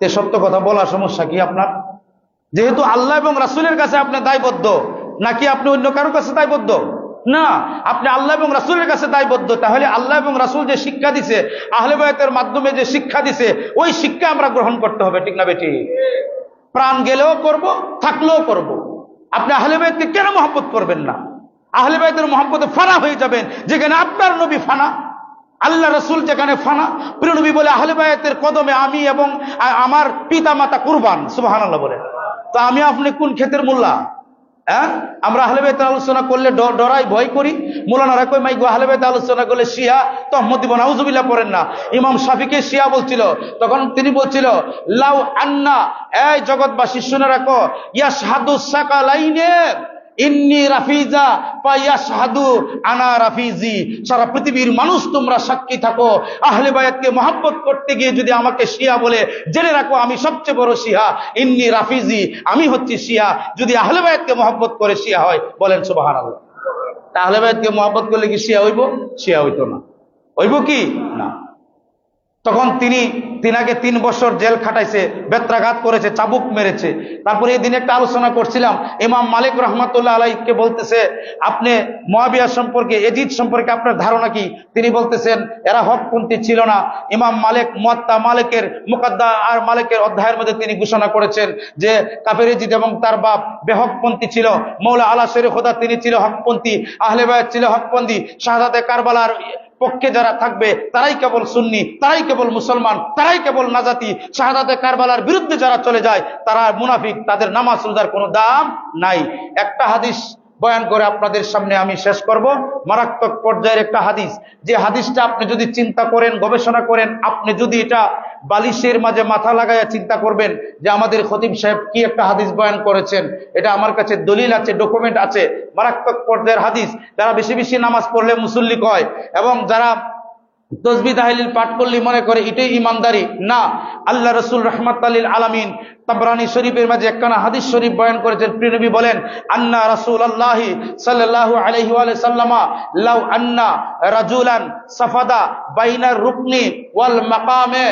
তে সত্য কথা বলার সমস্যা কি আপনার? যেহেতু আল্লাহ এবং রাসূলের কাছে আপনি দায়বদ্ধ, নাকি আপনি অন্য কারো কাছে দায়বদ্ধ? না, আপনি আল্লাহ এবং রাসূলের কাছে দায়বদ্ধ। তাহলে আল্লাহ এবং রাসূল যে শিক্ষা দিছে, আহলে বায়াতের মাধ্যমে যে শিক্ষা দিছে, ওই শিক্ষা আমরা গ্রহণ করতে হবে। ঠিক না বেটি? প্রাণ গেলেও করব, থাকলেও করব। আপনি আহলে বায়াতকে কেন মহব্বত করবেন না? আহলে বায়াতের মহব্বতে ফানা হয়ে যাবেন, যেখানে আপনার নবী ফানা, আল্লাহ রাসূল যেখানে ফানা। প্রিয় নবী বলে, আহলে বায়াতের কদমে আমি এবং আমার পিতা মাতা কুরবান। সুবহানাল্লাহ বলে। তো আমি আপনি কোন ক্ষেতের মোল্লা? আমরা আহলে বায়াতের আলোচনা করলে ডরাই, ভয় করি। মোলানারা কই মাইগো আহলে বায়াতের আলোচনা করলে শিয়া তহমত দিব, নাউজুবিল্লাহ পড়েন না। ইমাম শাফিকে শিয়া বলছিল, তখন তিনি বলছিল, লাউ আন্না, এই জগৎবাসী শুনে রাখো, ইয়াশহাদু সাকালাইনে ইন্নী রাফিজা পা ইয়াশহাদু আনা রাফিজি। সারা পৃথিবীর মানুষ তোমরা সাক্ষী থাকো, আহলে বায়াতকে মহব্বত করতে গিয়ে যদি আমাকে শিয়া বলে, জেনে রাখো আমি সবচেয়ে বড় শিয়া। ইন্নী রাফিজি, আমি হচ্ছি শিয়া। যদি আহলে বায়াতকে মহব্বত করে শিয়া হয়, বলেন সুবহানাল্লাহ। তা আহলে বায়াতকে মহব্বত করলে কি শিয়া হইব? শিয়া হইতো না। হইব কি না? তখন তিনাকে 3 বছর জেল খাটাইছে, বেত্রাঘাত করেছে, চাবুক মেরেছে। তারপরে এই দিন একটা আলোচনা করছিলাম, ইমাম মালিক রহমাতুল্লাহ আলাইহিকে বলতেছে, আপনি মুয়াবিয়া সম্পর্কে, এজিদ সম্পর্কে আপনার ধারণা কি? তিনি বলতেছেন, এরা হকপন্থী ছিল না। ইমাম মালিক মুয়াত্তা মালিকের মুকাদ্দা আর মালিকের অধ্যায়ের মধ্যে তিনি ঘোষণা করেছেন যে কাফের এজিদ এবং তার বাপ বেহকপন্থী ছিল। মৌলা আলা শের খোদা তিনি ছিল হকপন্থী, আহলে বায়াত ছিল হকপন্থী। শাহাদাতে কারবালার পক্ষে যারা থাকবে তারাই কেবল সুন্নি, তারাই কেবল মুসলমান, তারাই কেবল নাজাতি। শাহাদাতে কারবালার বিরুদ্ধে যারা চলে যায় তারা মুনাফিক, তাদের নামাজ রোজার কোনো দাম নাই। একটা হাদিস বয়ান করে আপনাদের সামনে আমি শেষ করব, মারাত্মক পর্যায়ের একটা হাদিস। যে হাদিসটা আপনি যদি চিন্তা করেন, গবেষণা করেন, আপনি যদি এটা বালিশের মাঝে মাথা লাগাইয়া চিন্তা করবেন যে আমাদের খতিব সাহেব কি একটা হাদিস বয়ান করেছেন, এটা আমার কাছে দলিল আছে, ডকুমেন্ট আছে, মারাত্মক পর্যায়ের হাদিস। যারা বেশি বেশি নামাজ পড়লে মুসল্লি কয়, এবং যারা তসবিহ তাহলিল পাঠ করলে মনে করে এটাই ইমানদারি, না। আল্লাহ রাসূল রাহমাতাল লিল আলামিন তাবরানী শরীফের মাঝে একখানা হাদিস শরীফ বয়ান করেছেন। প্রিয় নবী বলেন, আন্না রাসূলুল্লাহি সাল্লাল্লাহু আলাইহি ওয়া সাল্লামা লাউ আন্না রাজুলান সাফাদা বাইনার রুকনি ওয়াল মাকামে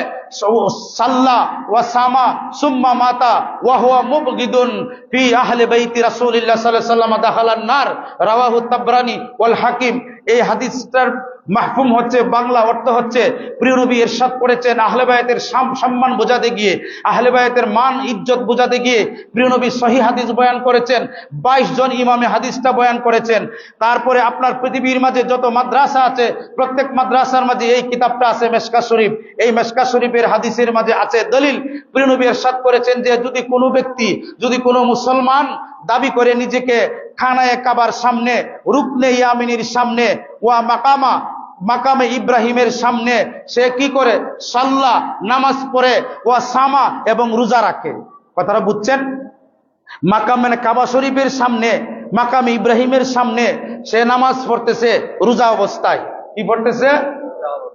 সাল্লা ওয়া সামা সুম্মা মাতা ওয়া হুয়া মুবগিদুন ফি আহলি বাইতি রাসূলিল্লাহ সাল্লাল্লাহু আলাইহি ওয়াসাল্লাম দাখালান নার। রাওয়াহু তাবরানী ওয়াল হাকিম। এই হাদিসটার মাহফুম হচ্ছে, বাংলা অর্থ হচ্ছে, প্রিয় নবী ইরশাদ করেছেন, আহলে বায়াতের সম্মান বোঝাতে গিয়ে, আহলে বায়াতের মান ইজ্জত বোঝাতে গিয়ে প্রিয় নবী সহিহ হাদিস বয়ান করেছেন। 22 জন ইমামে হাদিসটা বয়ান করেছেন। তারপরে আপনার পৃথিবীর মাঝে যত মাদ্রাসা আছে, প্রত্যেক মাদ্রাসার মাঝে এই কিতাবটা আছে, মেশকা শরীফ। এই মেশকা শরীফের হাদিসের মাঝে আছে দলিল। প্রিয় নবী ইরশাদ করেছেন যে যদি কোনো ব্যক্তি, যদি কোনো মুসলমান দাবি করে নিজেকে খানায়ে কাবার সামনে, রুকনে ইয়ামিনীর সামনে, ওয়া মাকামে ইব্রাহিমের সামনে সে কি করে? সাল্লাহ, নামাজ পড়ে, ওয়া সামা, এবং রোজা রাখে। কথাটা বুঝছেন? মাকামে কাবা শরীফের সামনে, মাকামে ইব্রাহিমের সামনে সে নামাজ পড়তেছে রোজা অবস্থায়। কি পড়তেছে?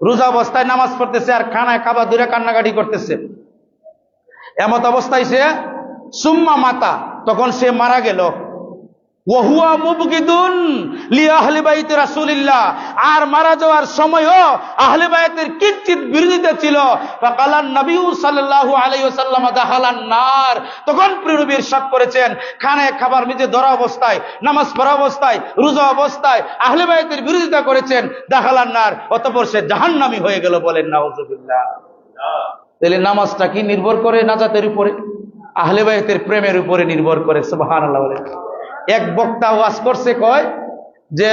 রোজা অবস্থায় নামাজ পড়তেছে আর খানায় কাবা দূরে কান্নাকাটি করতেছে। এমত অবস্থায় সে সুম্মা মাতা, তখন সে মারা গেল। ওহুয়া মুবগিদুন লিআহলি বাইতি রাসূলিল্লাহ, আর মারা যাওয়ার সময়ও আহলে বাইতের কিঞ্চিত বিরোধিতা ছিল। ফাকালান নবী সাল্লাল্লাহু আলাইহি ওয়াসাল্লাম দাখালান নার, তখন প্রিয় নবী ইরশাদ করেছেন, খানায় খাবার নিজে ধরা অবস্থায়, নামাজ পড়া অবস্থায়, রোজা অবস্থায় আহলে বাইতের বিরোধিতা করেছেন, দাখালান নার, অতঃপর সে জাহান্নামী হয়ে গেল। বলেন নাউজুবিল্লাহ। তাহলে নামাজটা কি নির্ভর করে নাজাতের উপরে? আহলে বাইতের প্রেমের উপরে নির্ভর করে। সুবহানাল্লাহ। বলে এক বক্তা ওয়াজ করছে, কয় যে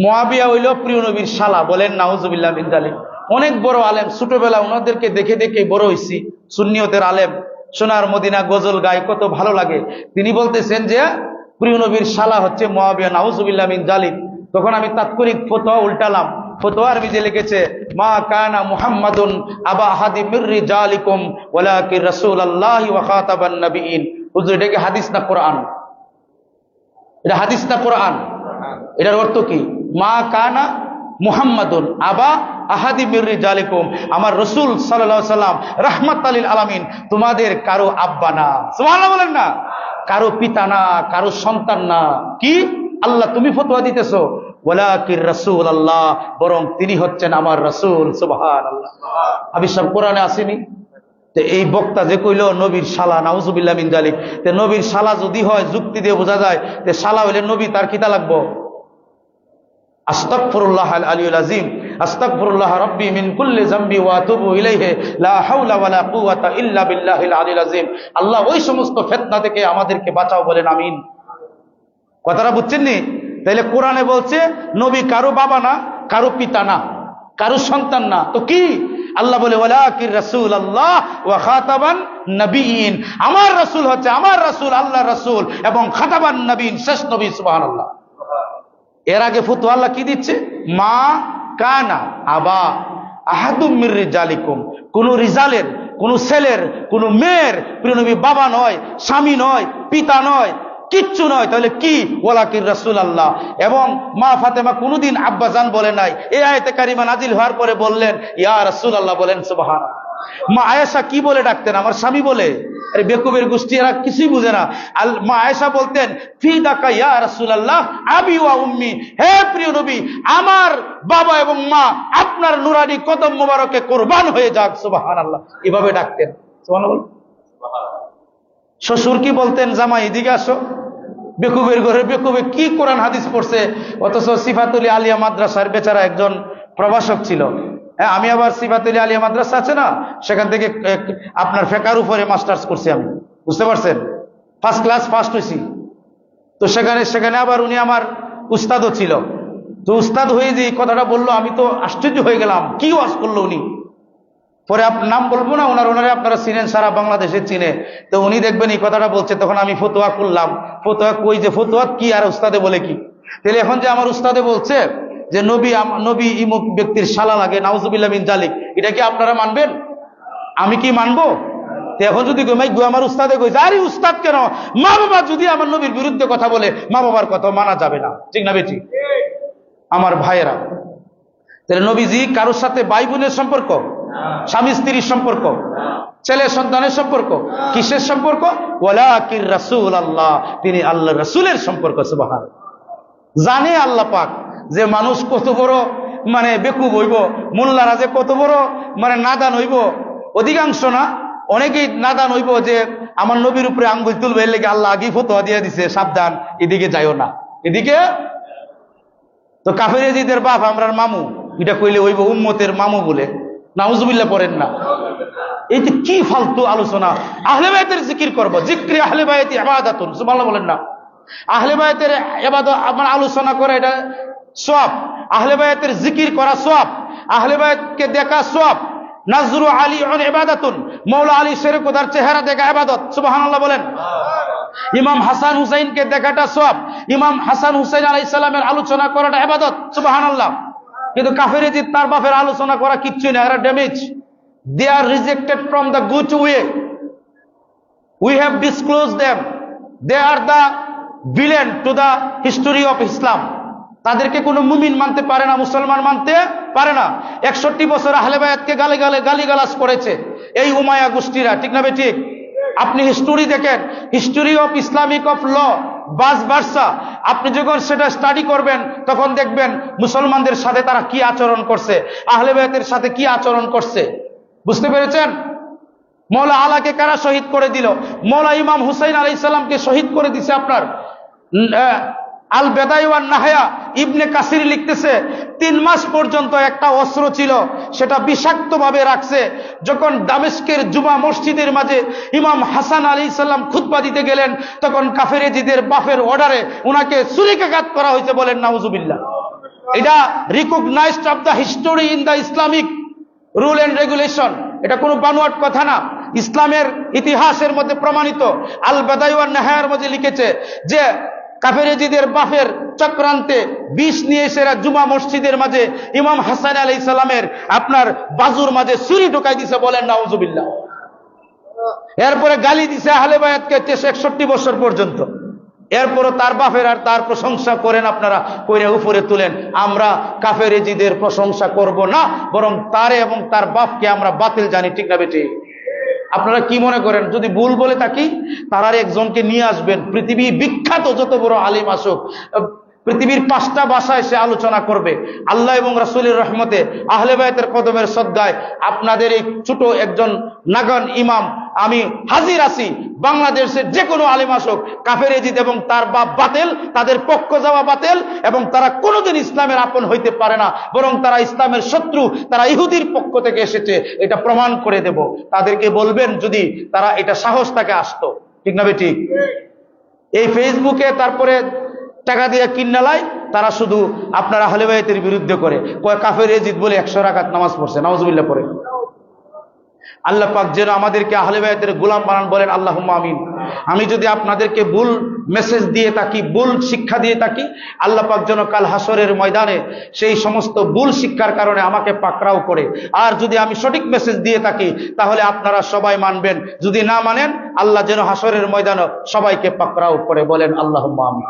মুআবিয়া হইল প্রিয় নবীর শালা। বলেন নাউজুবিল্লাহ মিন যালিক। অনেক বড় আলেম, ছোটবেলা ওনাদেরকে দেখে দেখে বড় হইছি, সুন্নিয়তের আলেম, সোনার মদিনা গজল গায়, কত ভালো লাগে। তিনি বলতেছেন যে প্রিয় নবীর শালা হচ্ছে মুআবিয়া, নাউজুবিল্লাহ মিন যালিক। তখন আমি তাৎক্ষণিক ফতোয়া উল্টালাম। ফতোয়ার মধ্যে লিখেছে, মা কানা মুহাম্মাদুন আবা আহাদি মির রিজালিকুম ওয়ালাকিন রাসূলুল্লাহি ওয়া খাতাবান নবিয়্যিন। হুজুর, এটা কি হাদিস না কোরআন? এটা হাদিস না কোরআন? এটার অর্থ কি? মা কানা মুহাম্মাদুন আবা আহাদি মির রিজালিকুম, আমার রাসূল সাল্লাল্লাহু আলাইহি সাল্লাম রাহমাতাল লিল আলামিন, তোমাদের কারো আব্বা না। সুবহানাল্লাহ বলেন না? কারো পিতা না, কারো সন্তান না। কি আল্লাহ তুমি ফতোয়া দিতেছো? ওয়ালাকির রাসূলুল্লাহ, বরং তিনি হচ্ছেন আমার রাসূল। সুবহানাল্লাহ। আমি সব কোরআনে আসেনি? এই বক্তা যে কইল নবীর শালা, নাউজুবিল্লাহ মিন যালিক, তে নবীর শালা যদি হয় যুক্তি দিয়ে বোঝা যায়, তে শালা হইলে নবী, তার কিতা লাগবো? আস্তাগফিরুল্লাহ আল আলিয়ুল আযীম, আস্তাগফিরুল্লাহ রাব্বি মিন কুল্লি যামবি ওয়া আতুবু ইলাইহি, লা হাওলা ওয়ালা কুওয়াতা ইল্লা বিল্লাহিল আলিয়্যিল আযীম। আল্লাহ ওই সমস্ত ফিতনা থেকে আমাদেরকে বাঁচাও। বলেন আমিন। কথাটা বুঝছেন নি? তাইলে কোরআনে বলছে নবী কারো বাবা না, কারো পিতা না, কারো সন্তান না, তো কি? আল্লাহ বলে ওয়ালাকির রাসূলুল্লাহ ওয়া খাতাবান নবিয়্যিন, আমার রাসূল হচ্ছে, আমার রাসূল আল্লাহর রাসূল এবং খাতাবান নবিয়্যিন, শেষ নবী। সুবহানাল্লাহ। এর আগে ফতোয়া আল্লাহ কি দিচ্ছে? মা কানা আবা আহাদুম মির রিজালিকুম, কোন রিজালের, কোন ছেলের, কোন মেয়ের প্রিয় নবী বাবা নয়, স্বামী নয়, পিতা নয়, কিচ্ছু নয়। তাহলে কি? ওয়ালাকির রাসূলুল্লাহ। এবং মা ফাতেমা কোনদিন আব্বা জান বলে নাই। এই আয়াতে কারিমা নাজিল হওয়ার পরে বললেন ইয়া রাসূলুল্লাহ। বলেন সুবহানাল্লাহ। মা আয়েশা কি বলে ডাকতেন? আমার স্বামী বলে। আরে বেকুবের গোষ্ঠী, এরা কিছুই বুঝে না। মা আয়েশা বলতেন ফিদাকা ইয়া রাসূলুল্লাহ আবি ওয়া উম্মি, হে প্রিয় নবী, আমার বাবা এবং মা আপনার নুরানি কদম মোবারকে কুরবান হয়ে যাক। সুবহানাল্লাহ। এভাবে ডাকতেন। সুবহানাল্লাহ। শ্বশুর কি বলতেন? জামাই এদিকে আসো। বেকুবের ঘরে বেকুবে কি কোরআন হাদিস পড়ছে, অথচ সিফাতুল আলিয়া মাদ্রাসার বেচারা একজন প্রভাষক ছিল। হ্যাঁ, আমি আবার সিফাতুল আলিয়া মাদ্রাসা আছে না, সেখান থেকে আপনার ফেকার উপরে মাস্টার্স করছি আমি, বুঝতে পারছেন? ফার্স্ট ক্লাস ফার্স্ট হয়েছি। তো সেখানে আবার উনি আমার উস্তাদও ছিল। তো উস্তাদ হয়ে যে কথাটা বললো, আমি তো আশ্চর্য হয়ে গেলাম, কি ওয়াজ করলো উনি। পরে আপনার নাম বলবো না, ওনারে আপনারা চিনেন, সারা বাংলাদেশে চিনে। তো উনি দেখবেন এই কথাটা বলছে, তখন আমি ফতোয়া করলাম। ফতোয়া কই যে ফতোয়া কি আর উস্তাদে বলে কি? তাহলে এখন যে আমার উস্তাদে বলছে যে নবী ইমুক ব্যক্তির শালা লাগে, নাউজুবিল্লাহ মিন যালিক, এটা কি আপনারা মানবেন? আমি কি মানবো? এখন যদি আমার উস্তাদে কইছে, আরে উস্তাদ কেন, মা বাবা যদি আমার নবীর বিরুদ্ধে কথা বলে, মা বাবার কথা মানা যাবে না, ঠিক না বেটি? আমার ভাইয়েরা, তাহলে নবীজি কারোর সাথে ভাই বোনের সম্পর্ক, স্বামী স্ত্রীর সম্পর্ক, ছেলে সন্তানের সম্পর্ক, কিসের সম্পর্ক? ওয়ালাকির রাসূলুল্লাহ, তিনি আল্লাহর রাসূলের সম্পর্ক। সুবহানাল্লাহ। জানে আল্লাহ পাক যে মানুষ কত বড় বেকুব হইব, মোল্লারা যে কত বড় নাদান হইব। অধিকাংশ না, অনেকেই নাদান হইব যে আমার নবীর উপরে আঙ্গুল তুলবে, এর লেগে আল্লাহ আগেই ফতোয়া দিয়ে দিছে, সাবধান, এদিকে যাইও না, এদিকে। তো কাফেরেজিদের বাপ আমরার মামু, এটা কইলে হইব উম্মতের মামু বলে, নাউজুবিল্লাহ পড়েন না। এই যে কি ফালতু আলোচনা। আহলে বায়তের জিকির করবো, জিক্রি আহলে বায়তি ইবাদাতুন, সুবহানাল্লাহ বলেন না? আহলে বায়তের ইবাদত আলোচনা করে, এটা সওয়াব। আহলে বায়তের জিকির করা সওয়াব, আহলে বায়তকে দেখা সওয়াব। নাজরু আলী ইবাদাতুন, মাওলা আলী শের খোদার চেহারা দেখা ইবাদত। সুবহানাল্লাহ বলেন। ইমাম হাসান হুসাইনকে দেখাটা সওয়াব, ইমাম হাসান হুসাইন আলাইহিস সালামের আলোচনা করাটা ইবাদত। সুবহানাল্লাহ। কিন্তু কাফেরেজি তার বাপের আলোচনা করা কিচ্ছু না, এরা damage. They are rejected from the good way. We have disclosed them. They are the villain to the history of Islam. তাদেরকে কোনো মুমিন মানতে পারে না, মুসলমান মানতে পারে না। 61 বছর আহলে বায়াতকে গালিগালাজ করেছে এই উমাইয়া গোষ্ঠীরা, ঠিক না ঠিক? আপনি হিস্টোরি দেখেন, history of Islamic of law বাস বার্সা, আপনি যখন সেটা স্টাডি করবেন তখন দেখবেন মুসলমানদের সাথে তারা কি আচরণ করছে, আহলে বায়াতের সাথে কি আচরণ করছে। বুঝতে পেরেছেন? মৌলা আলাকে কারা শহীদ করে দিল? মৌলা ইমাম হুসাইন আলাইহিস সালামকে শহীদ করে দিছে আপনার আল বেদাই ওয়ান নাহায়া ইবনে কাসির লিখতেছে 3 মাস পর্যন্ত একটা অস্ত্র ছিল, সেটা বিষাক্ত ভাবে রাখছে। যখন দামেস্কের জুমা মসজিদের মাঝে ইমাম হাসান আলাইহিস সালাম খুতবা দিতে গেলেন, তখন কাফের এজিদের বাফের অর্ডারে উনাকে ছুরিকাঘাত করা হয়েছে। বলেন নাউজুবিল্লাহ। এটা recognised of the history in the Islamic rule and regulation. এটা কোনো বানোয়াট কথা না, ইসলামের ইতিহাসের মধ্যে প্রমাণিত। আল বেদাই ওয়ান নাহায়ার মধ্যে লিখেছে যে কাফেরেজিদের বাফের চক্রান্তে বিষ নিয়ে এসে জুমা মসজিদের মাঝে ইমাম হাসান আলাইহিস সালামের আপনার বাজুর মাঝে ছুরি ঢোকাই দিছে। বলেন নাউজুবিল্লাহ। এরপরে গালি দিছে আহলে বায়াতকে 61 বছর পর্যন্ত। এরপরও তার বাফের আর তার প্রশংসা করেন আপনারা, কইরে উপরে তুলেন। আমরা কাফেরেজিদের প্রশংসা করব না, বরং তারে এবং তার বাপকে আমরা বাতিল জানি, ঠিক না বেটি? আপনারা কি মনে করেন যদি ভুল বলে থাকি, তারার একজনকে নিয়ে আসবেন, পৃথিবী বিখ্যাত যত বড় আলিম আসুক, পৃথিবীর 5টা ভাষায় সে আলোচনা করবে। আল্লাহ এবং রাসূলের রহমতে, আহলে বায়াতের কদমের সদ্গায় আপনাদের এই ছোট একজন নাগান ইমাম আমি হাজির আছি। বাংলাদেশের যে কোনো আলিম আসুক, কাফের এজিদ এবং তার বাপ বাতিল, তাদের পক্ষ যাওয়া বাতিল, এবং তারা কোনোদিন ইসলামের আপন হইতে পারে না, বরং তারা ইসলামের শত্রু, তারা ইহুদির পক্ষ থেকে এসেছে, এটা প্রমাণ করে দেব। তাদেরকে বলবেন যদি তারা এটা সাহস তাকে আসতো, ঠিক না ঠিক? এই ফেসবুকে তারপরে টাকা দিয়ে কিন্নালায় তারা শুধু আপনার আহলে বায়াতের বিরুদ্ধে করে, কয় কাফের এজিদ বলে 100 রাকাত নামাজ পড়ছে, নাউজুবিল্লাহ পড়ে। আল্লাহ পাক যেন আমাদেরকে আহলে বায়াতের গোলাম বানান, বলেন আল্লাহুম্মা আমিন। আমি যদি আপনাদেরকে ভুল মেসেজ দিয়ে থাকি, ভুল শিক্ষা দিয়ে থাকি, আল্লাহ পাক যেন কাল হাসরের ময়দানে সেই সমস্ত ভুল শিক্ষার কারণে আমাকে পাকড়াও করে। আর যদি আমি সঠিক মেসেজ দিয়ে থাকি, তাহলে আপনারা সবাই মানবেন, যদি না মানেন আল্লাহ যেন হাসরের ময়দানে সবাইকে পাকড়াও করে। বলেন আল্লাহুম্মা আমিন।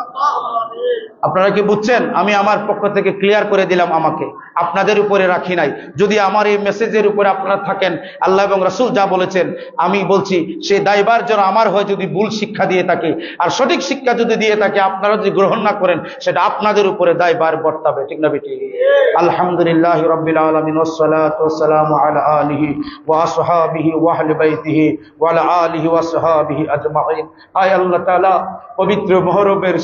আপনারা কি বুঝছেন? আমি আমার পক্ষ থেকে ক্লিয়ার করে দিলাম, আমাকে আপনাদের উপরে রাখি নাই। যদি আমার এই মেসেজের উপরে আপনারা থাকেন, আল্লাহ এবং রাসূল যা বলেছেন, আমি বলছি সেই দায়ভার যেন আমার হয় যদি ভুল শিক্ষা দিয়ে থাকে, আর সঠিক শিক্ষা যদি দিয়ে থাকে আপনারা যদি গ্রহণ না করেন, সেটা আপনাদের উপরে দায়ভার বর্তাবে, ঠিক না বেটি? আলহামদুলিল্লাহি রাব্বিল আলামিন, ওয়াসসালাতু ওয়াসসালামু আলা আলিহি ওয়া আসহাবিহি ওয়া আহলি বাইতিহি ওয়া আলা আলিহি ওয়া আসহাবিহি আজমাইন। আয় আল্লাহ তাআলা, পবিত্র মুহররমের